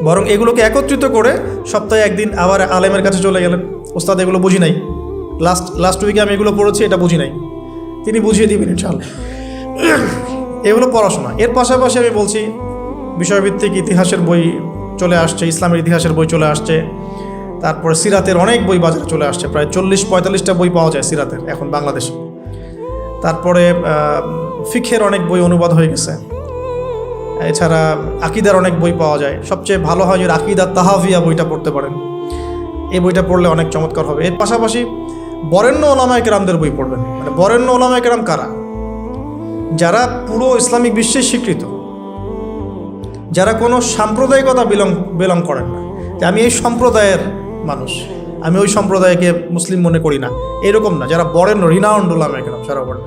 বরং এগুলোকে একত্রিত করে সপ্তাহে একদিন আবার আলেমের কাছে চলে গেলেন, ওস্তাদ এগুলো বুঝি নাই, লাস্ট উইকে আমি এগুলো পড়েছি, এটা বুঝি নাই, তিনি বুঝিয়ে দিবেন ইনশাআল্লাহ। এগুলো পড়াশোনা। এর পাশাপাশি আমি বলছি বিষয়ভিত্তিক ইতিহাসের বই চলে আসছে, ইসলামের ইতিহাসের বই চলে আসছে। তারপরে সিরাতের অনেক বই বাজারে চলে আসছে, প্রায় 40-45টা বই পাওয়া যায় সিরাতের এখন বাংলাদেশে। তারপরে ফিকহের অনেক বই অনুবাদ হয়ে গেছে। এছাড়া আকিদার অনেক বই পাওয়া যায়। সবচেয়ে ভালো হয় যে আকিদা তাহাভিয়া বইটা পড়তে পারেন, এই বইটা পড়লে অনেক চমৎকার হবে। এর পাশাপাশি বরেণ্য ওলামায়ে কেরামদের বই পড়বেন। মানে বরেণ্য ওলামায়ে কেরাম কারা? যারা পুরো ইসলামিক বিশ্বে স্বীকৃত, যারা কোনো সাম্প্রদায়িকতা বিলং করেন না, যে আমি এই সম্প্রদায়ের মানুষ, আমি ওই সম্প্রদায়কে মুসলিম মনে করি না, এরকম না। যারা বরেণ্য, রিনাউন্ড ওলামায়ে কেরাম সারা বলেন।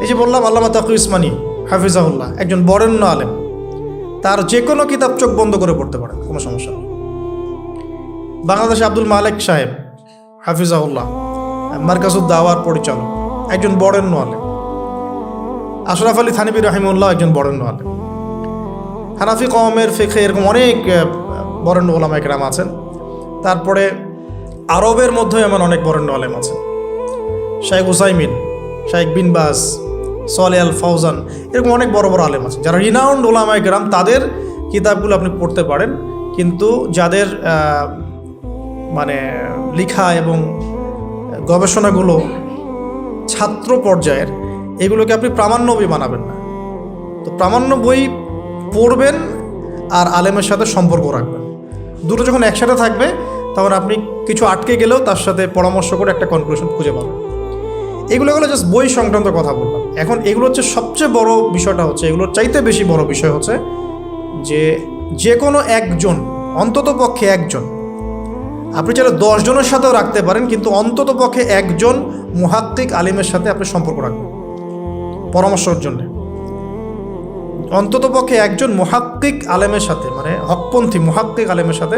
এই যে বললাম আল্লামা তাকি উসমানী হাফিজাহুল্লাহ একজন বরেণ্য আলেম, তার যে কোনো কিতাব চোখ বন্ধ করে পড়তে পারেন, কোনো সমস্যা নেই। বাংলাদেশে আব্দুল মালেক সাহেব হাফিজাহুল্লাহ মারকাজুদ দাওয়ার পরিচালক, একজন বরেণ্য আলেম। আশরাফ আলী থানভী রাহিমাহুল্লাহ একজন বরেণ্য আলেম। হানাফি কওমের ফিকহে এরকম অনেক বরেণ্য ওলামা একরাম আছেন। তারপরে আরবের মধ্যে এমন অনেক বরেণ্য আলেম আছেন, শাইখ উসাইমিন, শাইখ বিন বাজ, সালেহ আল ফাউজান, এরকম অনেক বড় বড় আলেম আছে যারা রিনাউন্ড ওলামা একরাম। তাদের কিতাবগুলো আপনি পড়তে পারেন, কিন্তু যাদের মানে লেখা এবং গবেষণাগুলো ছাত্র পর্যায়ের, এগুলোকে আপনি প্রামাণ্য বই বানাবেন না। তো প্রামাণ্য বই পড়বেন আর আলেমের সাথে সম্পর্ক রাখবেন। দুটো যখন একসাথে থাকবে তখন আপনি কিছু আটকে গেলেও তার সাথে পরামর্শ করে একটা কনক্লুশন খুঁজে পাবেন। এগুলো জাস্ট বই সংক্রান্ত কথা বললাম। এখন এগুলো হচ্ছে সবচেয়ে বড় বিষয়টা হচ্ছে, এগুলোর চাইতে বেশি বড় বিষয় হচ্ছে যে কোনো একজন, অন্তত পক্ষে একজন, আপনি চাইলে 10 জনের সাথেও রাখতে পারেন, কিন্তু অন্তত পক্ষে একজন মুহাক্কিক আলিমের সাথে আপনি সম্পর্ক রাখবেন পরামর্শের জন্য। অন্তত পক্ষে একজন মুহাক্কিক আলেমের সাথে, মানে হকপন্থী মুহাক্কিক আলেমের সাথে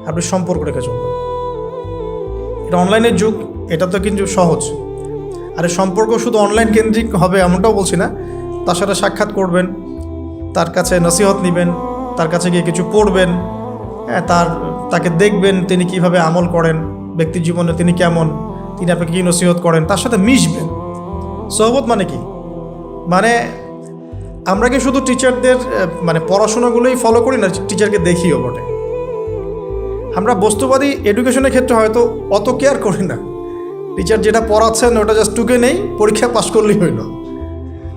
আপনি সম্পর্ক রেখে চলবেন। এটা অনলাইনের যুগ, এটা তো কিন্তু সহজ। আর এই সম্পর্ক শুধু অনলাইন কেন্দ্রিক হবে এমনটাও বলছি না। তার সাথে সাক্ষাৎ করবেন, তার কাছে নসিহত নেবেন, তার কাছে গিয়ে কিছু পড়বেন, তাকে দেখবেন তিনি কিভাবে আমল করেন, ব্যক্তি জীবনে তিনি কেমন, তিনি আপনাকে কী নসিহত করেন, তার সাথে মিশবেন। সোহবত মানে কি? মানে আমরা কি শুধু টিচারদের মানে পড়াশোনাগুলোই ফলো করি না, টিচারকে দেখিও বটে। আমরা বস্তুবাদী এডুকেশনের ক্ষেত্রে হয়তো অত কেয়ার করি না। টিচার যেটা পড়াচ্ছেন ওটা জাস্ট টুকে নেই, পরীক্ষা পাস করলেই হইল।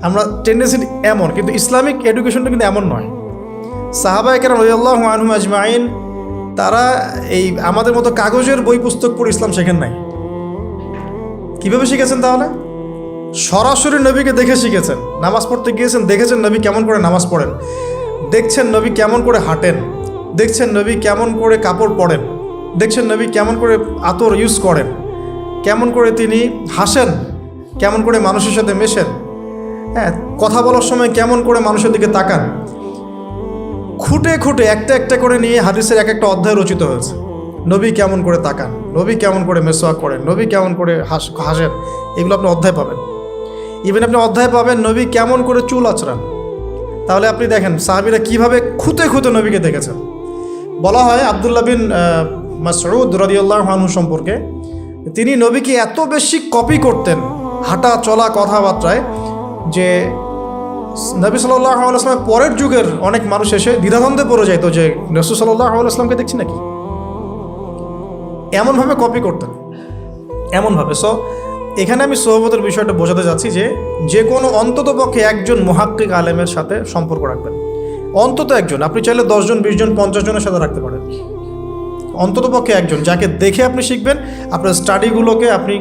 আমরা টেন্ডেন্সি এমন, কিন্তু ইসলামিক এডুকেশনটা কিন্তু এমন নয়। সাহাবায়ে কেরাম রাদিয়াল্লাহু আনহুম আজমাইন তারা এই আমাদের মতো কাগজের বই পুস্তক পড়ে ইসলাম শেখেন নাই। কীভাবে শিখেছেন? তাহলে সরাসরি নবীকে দেখে শিখেছেন। নামাজ পড়তে গিয়েছেন, দেখেছেন নবী কেমন করে নামাজ পড়েন, দেখছেন নবী কেমন করে হাঁটেন, দেখছেন নবী কেমন করে কাপড় পরেন, দেখছেন নবী কেমন করে আতর ইউজ করেন, কেমন করে তিনি হাসেন, কেমন করে মানুষের সাথে মেশেন, কথা বলার সময় কেমন করে মানুষের দিকে তাকান। খুঁটে খুঁটে একটা একটা করে নিয়ে হাদিসের এক একটা অধ্যায় রচিত হয়েছে। নবী কেমন করে তাকান, নবী কেমন করে মেসওয়াক করেন, নবী কেমন করে হাসেন, এগুলো আপনি অধ্যায় পাবেন। ইভেন আপনি অধ্যায় পাবেন নবী কেমন করে চুল আঁচড়ান। তাহলে আপনি দেখেন সাহাবীরা কিভাবে খুঁতে খুঁতে নবীকে দেখেছেন। বলা হয় আব্দুল্লাহ বিন মাসউদ রাদিয়াল্লাহু আনহু সম্পর্কে, তিনি নবীকে এত বেশি কপি করতেন হাঁটা চলা কথাবার্তায় যে নবী সাল্লাল্লাহু আলাইহি ওয়াসাল্লামের পরের যুগের অনেক মানুষ এসে দ্বিধাদ্বন্দ্বে পড়ে যাইতো যে রাসূল সাল্লাল্লাহু আলাইহি ওয়াসাল্লামকে দেখছি নাকি। এমনভাবে কপি করতেন, এমনভাবে। সো এখানে আমি সোহবতের বিষয়টা বোঝাতে যাচ্ছি যে কোনো অন্তত পক্ষে একজন মুহাক্কিক আলেমের সাথে সম্পর্ক রাখবেন। অন্তত একজন, আপনি চাইলে 10 জন 20 জন 50 জনের সাথে রাখতে পারেন। অন্তত পক্ষে একজন যাকে দেখে আপনি শিখবেন, আপনার স্টাডিগুলোকে, আপনি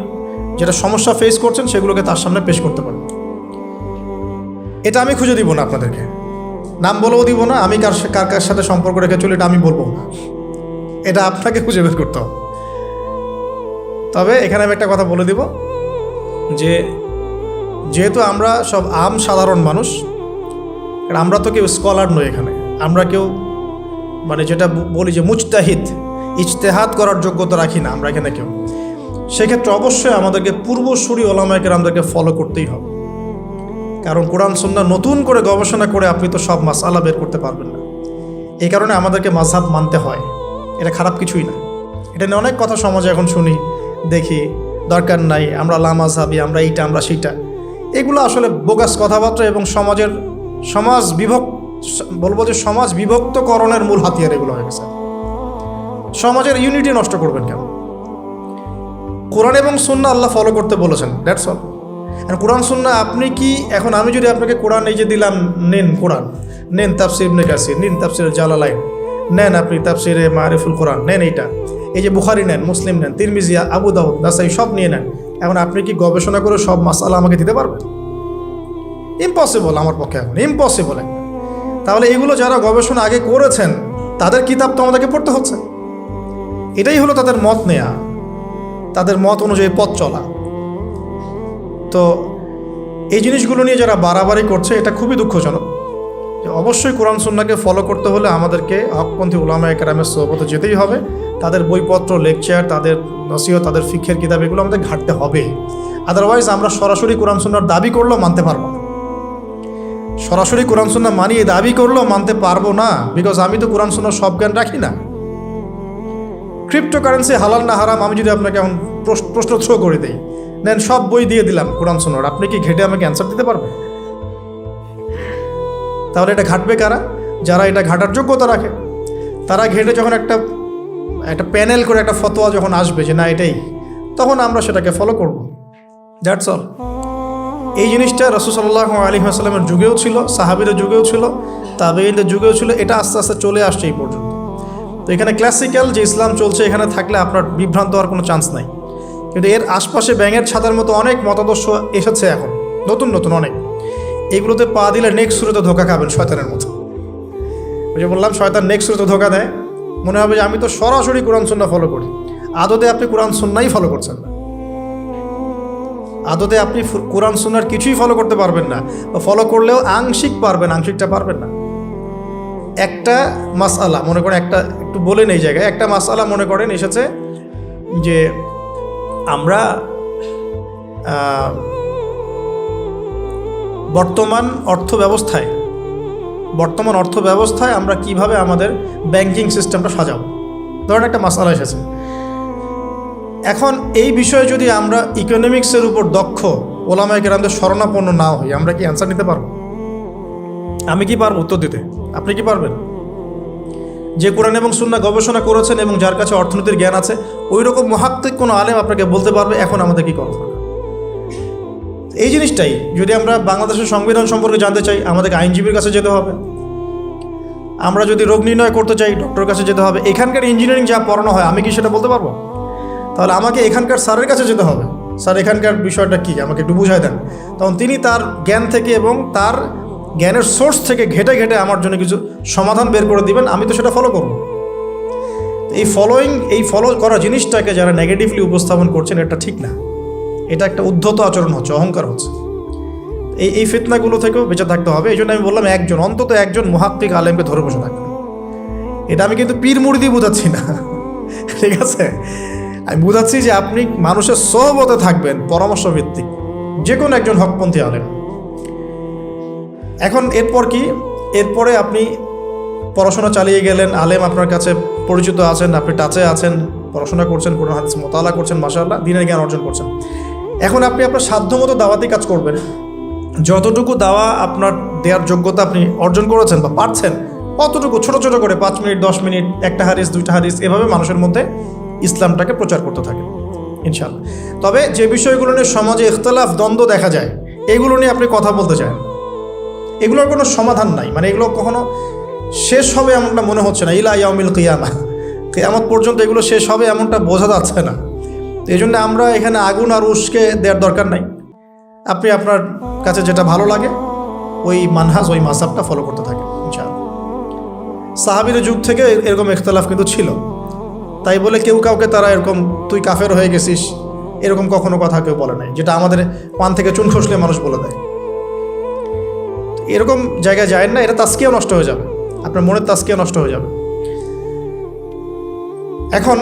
যেটা সমস্যা ফেস করছেন সেগুলোকে তার সামনে পেশ করতে পারেন। এটা আমি খুঁজে দিব না আপনাদেরকে, নাম বলেও দিব না, আমি কার কার সাথে সম্পর্ক রেখে চলি এটা আমি বলবো না, এটা আপনাকে খুঁজে বের করতে হবে। তবে এখানে আমি একটা কথা বলে দিব যেহেতু আমরা সব সাধারণ মানুষ, আমরা তো কেউ স্কলার নই এখানে, আমরা কেউ মানে যেটা বলি যে মুজতাহিদ, ইজতেহাদ করার যোগ্যতা রাখি না আমরা এখানে কেউ। সেক্ষেত্রে অবশ্যই আমাদেরকে পূর্বসূরি ওলামায়ে কেরামদেরকে ফলো করতেই হবে। কারণ কোরআন সুন্নাহ নতুন করে গবেষণা করে আপনি তো সব মাসআলা বের করতে পারবেন না। এই কারণে আমাদেরকে মাযহাব মানতে হয়, এটা খারাপ কিছুই না। এটা নিয়ে অনেক কথা সমাজে এখন শুনি, দেখি, দরকার নাই, আমরা লা মাযহাবি, আমরা এইটা, আমরা সেইটা। এগুলো আসলে বোগাস কথাবার্তা এবং সমাজ বিভক্তকরণের মূল হাতিয়ার এগুলো হয়ে গেছে। সমাজের ইউনিটি নষ্ট করবেন কেন? কোরআন এবং সুন্নাহ আল্লাহ ফলো করতে বলেছেন, দ্যাটস অল। আর কোরআন সুন্নাহ আপনি কি, এখন আমি যদি আপনাকে কোরআন এই যে দিলাম, নেন কোরআন, নেন তাফসির ইবনে কাসির, নেন তাফসির জালালাইন, নেন আপনি তাফসিরে মারিফুল কোরআন, নেন এইটা, এই যে বুখারী নেন, মুসলিম নেন, তিরমিজি, আবু দাউদ, নাসাই সব নিয়ে নেন। এখন আপনি কি গবেষণা করে সব মাসআলা আমাকে দিতে পারবেন? ইম্পসিবল আমার পক্ষে, এখন ইম্পসিবল। তাহলে এগুলো যারা গবেষণা আগে করেছেন তাদের কিতাব তো আমাদেরকে পড়তে হচ্ছে। এটাই হলো তাদের মত নেয়া, তাদের মত অনুযায়ী পথ চলা। তো এই জিনিসগুলো নিয়ে যারা বাড়াবাড়ি করছে এটা খুবই দুঃখজনক। অবশ্যই কোরআন সুন্নাহকে ফলো করতে হলে আমাদেরকে হকপন্থী উলামায়ে কেরামের সোহবতে যেতেই হবে। তাদের বইপত্র, লেকচার, তাদের নসিহত, তাদের ফিকহের কিতাব, এগুলো আমাদের ঘাঁটতে হবে। আদারওয়াইজ আমরা সরাসরি কোরআন সুন্নাহর দাবি করলেও মানতে পারবো না। সরাসরি কোরআন সুন্নাহ মানিয়ে দাবি করলেও মানতে পারবো না, বিকজ আমি তো কোরআন সুন্নাহর সব জ্ঞান রাখি না। ক্রিপ্টোকারেন্সি হালাল না হারাম আমি যদি আপনাকে এখন প্রশ্ন থ্রো করে দিই, দেন সব বই দিয়ে দিলাম কোরআন সুন্নাহর, আপনি কি ঘেটে আমাকে অ্যান্সার দিতে পারবেন? তাহলে এটা ঘাটবে কারা? যারা এটা ঘাটার যোগ্যতা রাখে। তারা ঘেটে যখন একটা প্যানেল করে একটা ফতোয়া যখন আসবে যে না এটাই, তখন আমরা সেটাকে ফলো করব। That's all. এই জিনিসটা রাসূল সাল্লাল্লাহু আলাইহি ওয়াসাল্লামের যুগেও ছিল, সাহাবীদের যুগেও ছিল, তাবেঈনদের যুগেও ছিল। এটা আস্তে আস্তে চলে আসছে এই পর্যন্ত। তো এখানে ক্লাসিক্যাল যে ইসলাম চলছে এখানে থাকলে আপনার বিভ্রান্ত হওয়ার কোনো চান্স নাই। কিন্তু এর আশপাশে ব্যাঙের ছাতার মতো অনেক মতাদর্শ এসেছে এখন, নতুন নতুন অনেক। এইগুলোতে পা দিলে নেক্সট শুরুতে ধোকা খাবেন শয়তানের মতো। ওই যে বললাম, শয়তান নেক্সট শুরুতে ধোকা দেয়, মনে হবে যে আমি তো সরাসরি কোরআন সুন্নাহ ফলো করি। আদতে আপনি কোরআন সুন্নাহই ফলো করছেন না। আদতে আপনি কোরআন সুন্নাহর কিছুই ফলো করতে পারবেন না, ফলো করলেও আংশিক পারবেন, আংশিকটা পারবেন না। একটা মাসআলা মনে করেন, একটু বলেন এই জায়গায়, একটা মাসআলা মনে করেন এসেছে যে আমরা বর্তমান অর্থ ব্যবস্থায় আমরা কিভাবে আমাদের ব্যাংকিং সিস্টেমটা সাজাবো, ধরেন একটা মাসআলা এসেছে। এখন এই বিষয়ে যদি আমরা ইকোনমিক্সের উপর দক্ষ ওলামায়ে কেরামদের শরণাপন্ন না হই, আমরা কি অ্যান্সার নিতে পারবো? আমি কি পারবো উত্তর দিতে? আপনি কি পারবেন? যে কোরআন এবং সুন্নাহ গবেষণা করেছেন এবং যার কাছে অর্থনীতির জ্ঞান আছে, ওই রকম মুহাক্কিক কোনো আলেম আপনাকে বলতে পারবে এখন আমাদের কি করতে হবে। এই জিনিসটাই যদি আমরা বাংলাদেশের সংবিধান সম্পর্কে জানতে চাই, আমাদেরকে আইনজীবীর কাছে যেতে হবে। আমরা যদি রোগ নির্ণয় করতে চাই, ডক্টরের কাছে যেতে হবে। এখানকার ইঞ্জিনিয়ারিং যা পড়ানো হয় আমি কি সেটা বলতে পারবো? তাহলে আমাকে এখানকার স্যারের কাছে যেতে হবে, স্যার এখানকার বিষয়টা কী আমাকে একটু বুঝাই দেন। তখন তিনি তার জ্ঞান থেকে এবং তার জ্ঞানের সোর্স থেকে ঘেটে ঘেটে আমার জন্য কিছু সমাধান বের করে দিবেন, আমি তো সেটা ফলো করব। এই ফলো করা জিনিসটাকে যারা নেগেটিভলি উপস্থাপন করছেন, এটা ঠিক না। এটা একটা উদ্ধত আচরণ হচ্ছে, অহংকার হচ্ছে। এই ফিতনাগুলো থেকেও বেঁচে থাকতে হবে। এই জন্য আমি বললাম অন্তত একজন মুহাক্কিক আলেমকে ধরে বসে থাকবেন। এটা আমি কিন্তু পীর মুরিদি বোঝাচ্ছি না, ঠিক আছে? আমি বোঝাচ্ছি যে আপনি মানুষের সোহবতে থাকবেন, পরামর্শ ভিত্তিক, যে কোনো একজন হকপন্থী আলেম। এখন এরপর কি? এরপরে আপনি পড়াশোনা চালিয়ে গেলেন, আলেম আপনার কাছে পরিচিত আছেন, আপনি টাচে আছেন, পড়াশোনা করছেন, কোরআন হাদিস মোতালা করছেন, মাশাআল্লাহ দ্বীনের জ্ঞান অর্জন করছেন। এখন আপনি আপনার সাধ্যমতো দাওয়াতি কাজ করবেন। যতটুকু দাওয়া আপনার দেওয়ার যোগ্যতা আপনি অর্জন করেছেন বা পারছেন, অতটুকু ছোট ছোট করে 5 মিনিট 10 মিনিট, একটা হাদিস 2টা হাদিস, এভাবে মানুষের মধ্যে ইসলামটাকে প্রচার করতে থাকেন ইনশাআল্লাহ। তবে যে বিষয়গুলো নিয়ে সমাজে ইখতিলাফ, দ্বন্দ্ব দেখা যায়, এগুলো নিয়ে আপনি কথা বলতে চান, এগুলোর কোনো সমাধান নাই। মানে এগুলো কখনো শেষ হবে এমনটা মনে হচ্ছে না। ইলা ইয়াউমিল কিয়ামাহ, কিয়ামত পর্যন্ত এগুলো শেষ হবে এমনটা বোঝা যাচ্ছে না। তো এই জন্য আমরা এখানে আগুন আর উস্কে দেওয়ার দরকার নাই। আপনি আপনার কাছে যেটা ভালো লাগে ওই মানহাজ, ওই মাযহাবটা ফলো করতে থাকেন ইনশাআল্লাহ। সাহাবীদের যুগ থেকে এরকম ইখতিলাফ কিন্তু ছিল, তাই বলে কেউ কাউকে তারা এরকম তুই কাফের হয়ে গেছিস এরকম কখনো কথা কেউ বলে নাই, যেটা আমাদের পান থেকে চুন খসলে মানুষ বলে দেয়। এরকম জায়গায় যায় না, এটা তাজকিয়া নষ্ট হয়ে যাবে, আপনার মনের তাজকিয়া নষ্ট হয়ে যাবে। এখন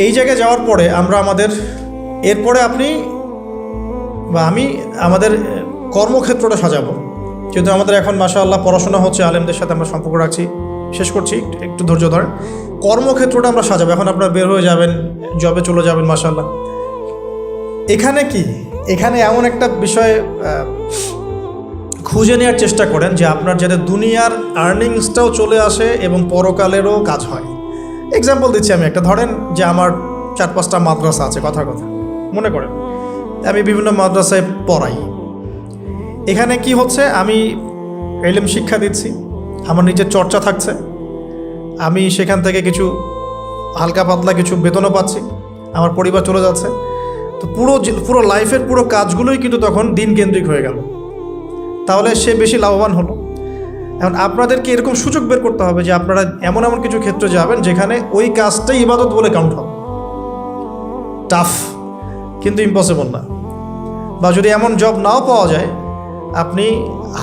এই জায়গায় যাওয়ার পরে আমরা এরপরে আপনি বা আমি আমাদের কর্মক্ষেত্রটা সাজাবো। কিন্তু আমাদের এখন মাশাআল্লাহ পড়াশোনা হচ্ছে, আলেমদের সাথে আমরা সম্পর্ক রাখছি, শেষ করছি, একটু ধৈর্য ধরেন। কর্মক্ষেত্রটা আমরা সাজাবো। এখন আপনারা বের হয়ে যাবেন, জবে চলে যাবেন, মাশাআল্লাহ। এখানে কি, এখানে এমন একটা বিষয় খুঁজে নেওয়ার চেষ্টা করেন যে আপনার যাতে দুনিয়ার আর্নিংসটাও চলে আসে এবং পরকালেরও কাজ হয়। এক্সাম্পল দিচ্ছি আমি একটা, ধরেন যে আমার 4-5টা মাদ্রাসা আছে, কথার কথা মনে করেন আমি বিভিন্ন মাদ্রাসায় পড়াই। এখানে কি হচ্ছে, আমি ইলম শিক্ষা দিচ্ছি, আমার নিজের চর্চা থাকছে, আমি সেখান থেকে কিছু হালকা পাতলা কিছু বেতনও পাচ্ছি, আমার পরিবার চলে যাচ্ছে। তো পুরো লাইফের পুরো কাজগুলোই কিন্তু তখন দিন কেন্দ্রিক হয়ে গেল, তাহলে সে বেশি লাভবান হলো। এখন আপনাদেরকে এরকম সুযোগ বের করতে হবে যে আপনারা এমন এমন কিছু ক্ষেত্রে যাবেন যেখানে ওই কাজটাই ইবাদত বলে কাউন্ট হবে। টাফ কিন্তু ইম্পসিবল না। বা যদি এমন জব নাও পাওয়া যায়, আপনি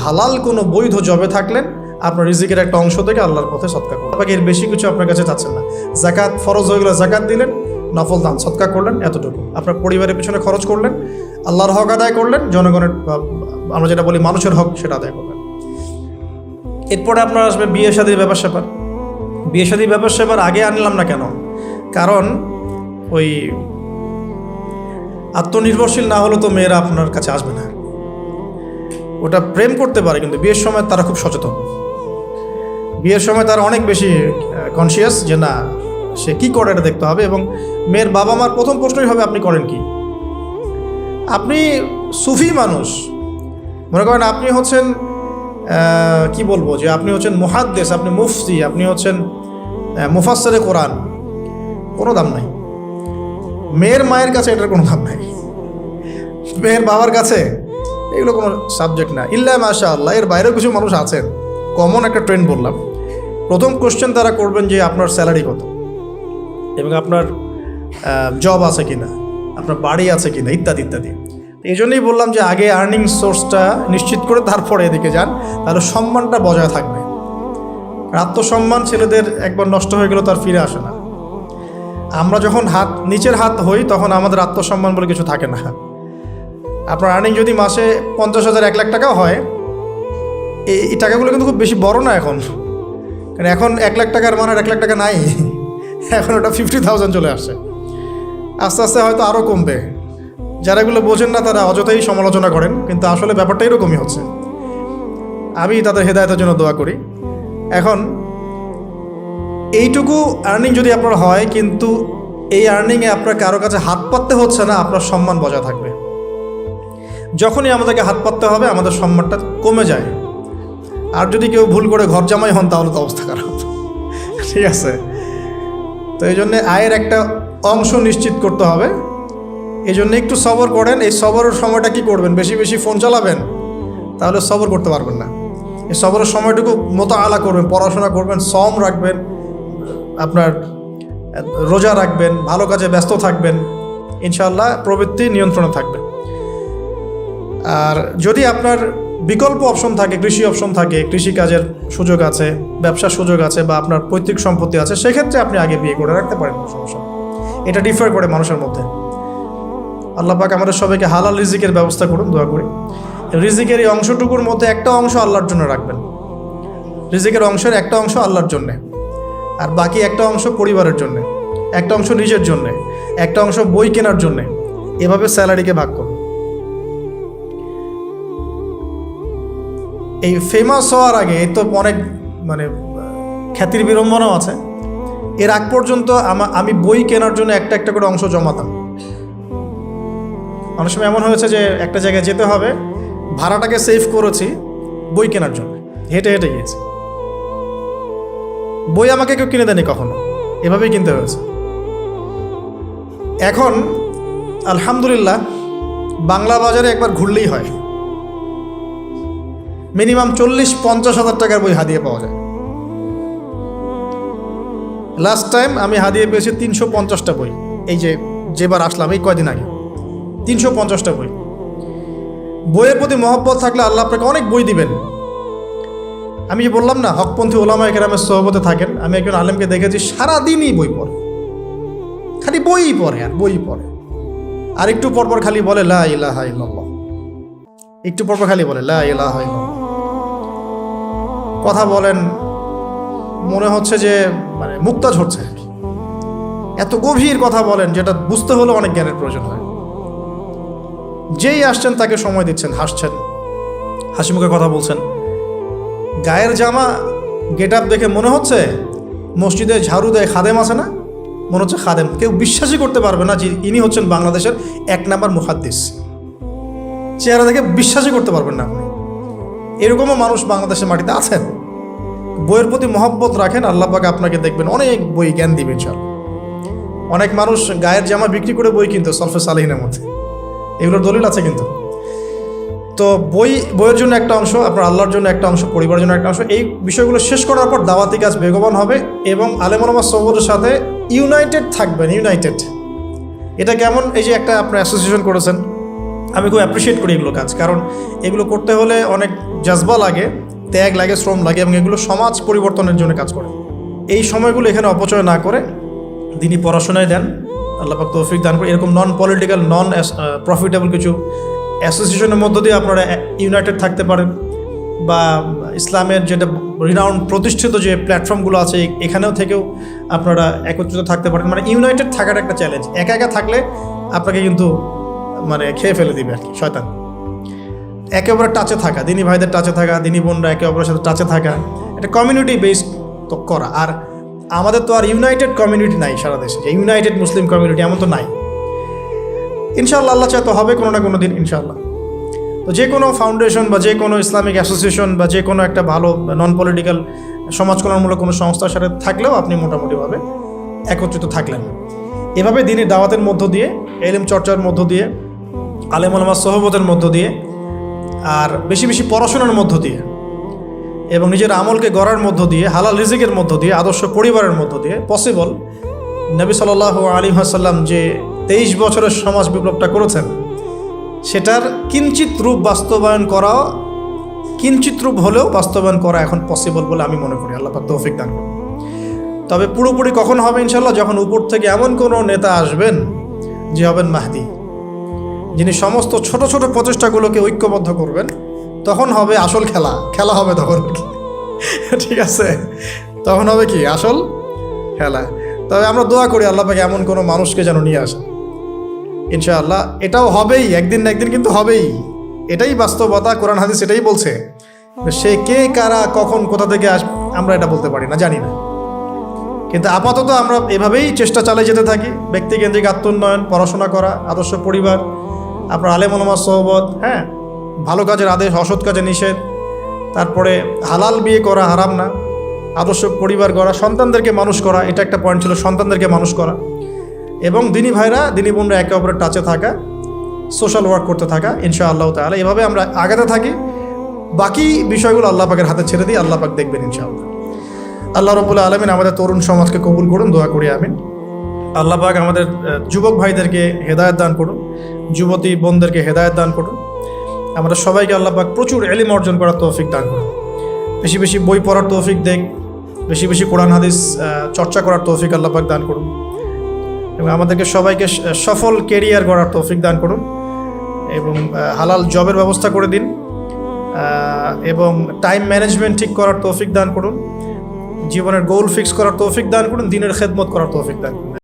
হালাল কোনো বৈধ জবে থাকলেন, আপনার রিজিকের একটা অংশ থেকে আল্লাহর পথে সদকা করুন। আপনাকে এর বেশি কিছু আপনার কাছে চাচ্ছেন না। যাকাত ফরজ হয়ে গেলে যাকাত দিলেন, নফল দান সদকা করলেন, এতটুকু আপনার পরিবারের পিছনে খরচ করলেন, আল্লাহর হক আদায় করলেন, জনগণের আমরা যেটা বলি মানুষের হক সেটা আদায় করলেন। এরপরে আপনার আসবে বিয়ে শাদীর ব্যাপার স্যাপার। বিয়ে শাদীর ব্যাপার স্যাপার আগে আনলাম না কেন? কারণ ওই আত্মনির্ভরশীল না হলে তো মেয়েরা আপনার কাছে আসবে না। ওটা প্রেম করতে পারে, কিন্তু বিয়ের সময় তারা খুব সচেতন। বিয়ের সময় তারা অনেক বেশি কনসিয়াস যে না, সে কী করে এটা দেখতে হবে। এবং মেয়ের বাবা মার প্রথম প্রশ্নই হবে আপনি করেন কি। আপনি সুফি মানুষ, মনে করেন আপনি হচ্ছেন কি বলবো, যে আপনি হচ্ছেন মুহাদ্দিস, আপনি মুফতি, আপনি হচ্ছেন মুফাসসিরে কোরআন, কোনো দাম নাই। মেয়ের মায়ের কাছে এটার কোনো দাম নাই, মেয়ের বাবার কাছে এগুলো কোনো সাবজেক্ট না। ইল্লা মাশাআল্লাহ, এর বাইরেও কিছু মানুষ আছেন, কমন একটা ট্রেন্ড বললাম। প্রথম কোশ্চেন তারা করবেন যে আপনার স্যালারি কত, এবং আপনার জব আছে কিনা, আপনার বাড়ি আছে কিনা, ইত্যাদি ইত্যাদি। এই জন্যই বললাম যে আগে আর্নিং সোর্সটা নিশ্চিত করে তারপরে এদিকে যান, তাহলে সম্মানটা বজায় থাকবে। আত্মসম্মান ছেলেদের একবার নষ্ট হয়ে গেলে তার ফিরে আসে না। আমরা যখন নিচের হাত হই তখন আমাদের আত্মসম্মান বলে কিছু থাকে না। আপনার আর্নিং যদি মাসে 50,000 1 লাখ টাকাও হয়, এই টাকাগুলো কিন্তু খুব বেশি বড় না এখন, কারণ এখন 1 লাখ টাকার মানে 1 লাখ টাকা নাই, এখন ওটা 50,000 চলে আসছে। আস্তে আস্তে হয়তো আরও কমবে। যারা এগুলো বোঝেন না তারা অযথাই সমালোচনা করেন, কিন্তু আসলে ব্যাপারটা এরকমই হচ্ছে। আমি তাদের হেদায়েতের জন্য দোয়া করি। এখন এইটুকু আর্নিং যদি আপনার হয়, কিন্তু এই আর্নিংয়ে আপনার কারো কাছে হাত পাততে হচ্ছে না, আপনার সম্মান বজায় থাকবে। যখনই আমাদেরকে হাত পাততে হবে আমাদের সম্মানটা কমে যায়। আর যদি কেউ ভুল করে ঘর জামাই হন তাহলে তো অবস্থা খারাপ, ঠিক আছে? তো এই জন্যে আয়ের একটা অংশ নিশ্চিত করতে হবে। এই জন্য একটু সবর করেন। এই সবরের সময়টা কি করবেন? বেশি বেশি ফোন চালাবেন, তাহলে সবর করতে পারবেন না। এই সবরের সময়টুকু মোতাআলা করবেন, পড়াশোনা করবেন, সম রাখবেন, আপনার রোজা রাখবেন, ভালো কাজে ব্যস্ত থাকবেন, ইনশাআল্লাহ প্রবৃত্তি নিয়ন্ত্রণে থাকবে। আর যদি আপনার বিকল্প অপশন থাকে, কৃষি অপশন থাকে, কৃষিকাজের সুযোগ আছে, ব্যবসার সুযোগ আছে, বা আপনার পৈতৃক সম্পত্তি আছে, সেক্ষেত্রে আপনি আগে বিয়ে করে রাখতে পারেন, সমস্যা। এটা ডিফার করে মানুষের মধ্যে। আল্লাহ পাক আমাদের সবাইকে হালাল রিজিকের ব্যবস্থা করুন, দোয়া করি। রিজিকের এই অংশটুকুর মধ্যে একটা অংশ আল্লাহর জন্য রাখবেন। রিজিকের অংশের একটা অংশ আল্লাহর জন্যে, আর বাকি একটা অংশ পরিবারের জন্যে, একটা অংশ নিজের জন্যে, একটা অংশ বই কেনার জন্যে। এভাবে স্যালারিকে ভাগ করুন। এই ফেমাস হওয়ার আগে তো অনেক মানে খ্যাতির বিড়ম্বনাও আছে। এর আগ পর্যন্ত আমি বই কেনার জন্য একটা একটা করে অংশ জমাতাম। অনেক সময় এমন হয়েছে যে একটা জায়গায় যেতে হবে, ভাড়াটাকে সেভ করেছি বই কেনার জন্য, হেঁটে হেঁটে গিয়েছি। বই আমাকে কেউ কিনে দেয়নি কখনো, এভাবেই কিনতে হয়েছে। এখন আলহামদুলিল্লাহ বাংলা বাজারে একবার ঘুরলেই হয়, মিনিমাম 40-50 হাজার টাকার বই হাদিয়ে পাওয়া যায়। লাস্ট টাইম আমি হাদিয়ে পেয়েছি 350টা বই। এই যেবার আসলাম এই কয়দিন আগে, 350টা বই। বইয়ের প্রতি মহব্বত থাকলে আল্লাহ আপনাকে অনেক বই দিবেন। আমি যে বললাম না, হকপন্থী ওলামায়ে কেরামের সোহবতে থাকেন। আমি একজন আলেমকে দেখেছি সারাদিনই বই পড়ে, খালি বই পড়ে আর বই পড়ে। আর একটু পরপর খালি বলে লা ইলাহা ইল্লাল্লাহ, একটু পরপর খালি বলে লা ইলাহা ইল্লাল্লাহ। কথা বলেন মনে হচ্ছে যে মানে মুক্তা ঝরছে, এত গভীর কথা বলেন যেটা বুঝতে হলে অনেক জ্ঞানের প্রয়োজন হয়। যেই আসছেন তাকে সময় দিচ্ছেন, হাসছেন, হাসি মুখে কথা বলছেন। গায়ের জামা গেট আপ দেখে মনে হচ্ছে মসজিদে ঝাড়ু দেয় খাদেম আছে না, মনে হচ্ছে খাদেম। কেউ বিশ্বাসই করতে পারবে না যে ইনি হচ্ছেন বাংলাদেশের 1 নাম্বার মুহাদ্দিস। চেহারা দেখে বিশ্বাসই করতে পারবেন না আপনি। এরকমও মানুষ বাংলাদেশের মাটিতে আছেন। বইয়ের প্রতি মহব্বত রাখেন, আল্লাহ পাক আপনাকে দেখবেন অনেক বই জ্ঞান দিবেন ইনশাআল্লাহ। অনেক মানুষ গায়ের জামা বিক্রি করে বই কিনতো সলফে সালেহিনের মধ্যে, এগুলোর দলিল আছে কিন্তু। তো বইয়ের জন্য একটা অংশ, আপনার আল্লাহর জন্য একটা অংশ, পরিবারের জন্য একটা অংশ। এই বিষয়গুলো শেষ করার পর দাওয়াতি কাজ বেগবান হবে এবং আলেম ওলামা সোহবতের সাথে ইউনাইটেড থাকবেন। ইউনাইটেড এটা কেমন? এই যে একটা আপনার অ্যাসোসিয়েশন করেছেন, আমি খুব অ্যাপ্রিসিয়েট করি এগুলো কাজ, কারণ এগুলো করতে হলে অনেক জজবা লাগে, ত্যাগ লাগে, শ্রম লাগে, এবং এগুলো সমাজ পরিবর্তনের জন্য কাজ করে। এই সময়গুলো এখানে অপচয় না করে দিনই পড়াশোনায় দেন, আল্লাহ পাক তৌফিক দান করে। এরকম নন পলিটিক্যাল, নন প্রফিটেবল কিছু অ্যাসোসিয়েশনের মধ্য দিয়ে আপনারা ইউনাইটেড থাকতে পারেন, বা ইসলামের যেটা রিনাউন্ড প্রতিষ্ঠিত যে প্ল্যাটফর্মগুলো আছে এখানেও থেকেও আপনারা একত্রিত থাকতে পারেন। মানে ইউনাইটেড থাকার একটা চ্যালেঞ্জ। একা একা থাকলে আপনাকে কিন্তু মানে খেয়ে ফেলে দিবে আর কি শয়তান। একে অপরের টাচে থাকা, দিনী ভাইদের টাচে থাকা, দিনী বোনরা একে অপরের সাথে টাচে থাকা, এটা কমিউনিটি বেসড তো করা। আর আমাদের তো আর ইউনাইটেড কমিউনিটি নাই সারা দেশে, যে ইউনাইটেড মুসলিম কমিউনিটি এমন তো নাই। ইনশাআল্লাহ আল্লাহ চায় তো হবে কোনো না কোনো দিন ইনশাআল্লাহ। তো যে কোনো ফাউন্ডেশন বা যে কোনো ইসলামিক অ্যাসোসিয়েশন বা যে কোনো একটা ভালো নন পলিটিক্যাল সমাজ কল্যাণমূলক কোনো সংস্থার সাথে থাকলেও আপনি মোটামুটিভাবে একত্রিত থাকলেন। এভাবে দিনের দাওয়াতের মধ্য দিয়ে, ইলম চর্চার মধ্য দিয়ে, আলেম ওলামার সোহবতের মধ্য দিয়ে, আর বেশি বেশি পড়াশোনার মধ্য দিয়ে, এবং নিজের আমলকে গড়ার মধ্য দিয়ে, হালাল রিজিকের মধ্য দিয়ে, আদর্শ পরিবারের মধ্য দিয়ে পসিবল নবী সাল্লাল্লাহু আলাইহি ওয়াসাল্লাম যে 23 বছরের সমাজ বিপ্লবটা করেছেন সেটার কিঞ্চিত রূপ বাস্তবায়ন করা, কিঞ্চিত রূপ হলেও বাস্তবায়ন করা এখন পসিবল বলে আমি মনে করি। আল্লাহ পাক তৌফিক দান করুন। তবে পুরোপুরি কখন হবে ইনশাল্লাহ? যখন উপর থেকে এমন কোনো নেতা আসবেন যে হবেন মাহদি, যিনি সমস্ত ছোট ছোট প্রচেষ্টাগুলোকে ঐক্যবদ্ধ করবেন, তখন হবে আসল খেলা। খেলা হবে তখন, ঠিক আছে? তখন হবে কি আসল খেলা। তবে আমরা দোয়া করি আল্লাহ পাক এমন কোনো মানুষকে যেন নিয়ে আসে ইনশাআল্লাহ। এটাও হবেই, একদিন না একদিন কিন্তু হবেই। এটাই বাস্তবতা, কোরআন হাদিস এটাই বলছে। সে কে, কারা, কখন, কোথা থেকে আসবে আমরা এটা বলতে পারি না, জানি না। কিন্তু আপাতত আমরা এভাবেই চেষ্টা চালিয়ে যেতে থাকি। ব্যক্তিকেন্দ্রিক আত্মোন্নয়ন, পড়াশোনা করা, আদর্শ পরিবার, আপনার আলেম ওলামার সোহবত, হ্যাঁ, ভালো কাজের আদেশ, অসৎ কাজে নিষেধ, তারপরে হালাল বিয়ে করা, হারাম না, আদর্শ পরিবার গড়া, সন্তানদেরকে মানুষ করা, এটা একটা পয়েন্ট ছিল, সন্তানদেরকে মানুষ করা, এবং দিনী ভাইরা, দিনী বোনরা একে অপরের টাচে থাকা, সোশ্যাল ওয়ার্ক করতে থাকা ইনশাআল্লাহ তাআলা। এভাবে আমরা আগাতে থাকি। বাকি বিষয়গুলো আল্লাহ পাকের হাতে ছেড়ে দিই, আল্লাহ পাক দেখবেন ইনশাআল্লাহ। আল্লাহ রাব্বুল আলামিন আমাদের তরুণ সমাজকে কবুল করুন, দোয়া করি আমিন। আল্লাহ পাক আমাদের যুবক ভাইদেরকে হেদায়েত দান করুন, যুবতী বোনদেরকে হেদায়েত দান করুন। আমাদের সবাইকে আল্লাহ পাক প্রচুর ইলম অর্জন করার তৌফিক দান করুন, বেশি বেশি বই পড়ার তৌফিক দেন, বেশি বেশি কোরআন হাদিস চর্চা করার তৌফিক আল্লাহ পাক দান করুন, এবং আমাদেরকে সবাইকে সফল কেরিয়ার গড়ার তৌফিক দান করুন, এবং হালাল জবের ব্যবস্থা করে দিন, এবং টাইম ম্যানেজমেন্ট ঠিক করার তৌফিক দান করুন, জীবনের গোল ফিক্স করার তৌফিক দান করুন, দিনের খেদমত করার তৌফিক দান করুন।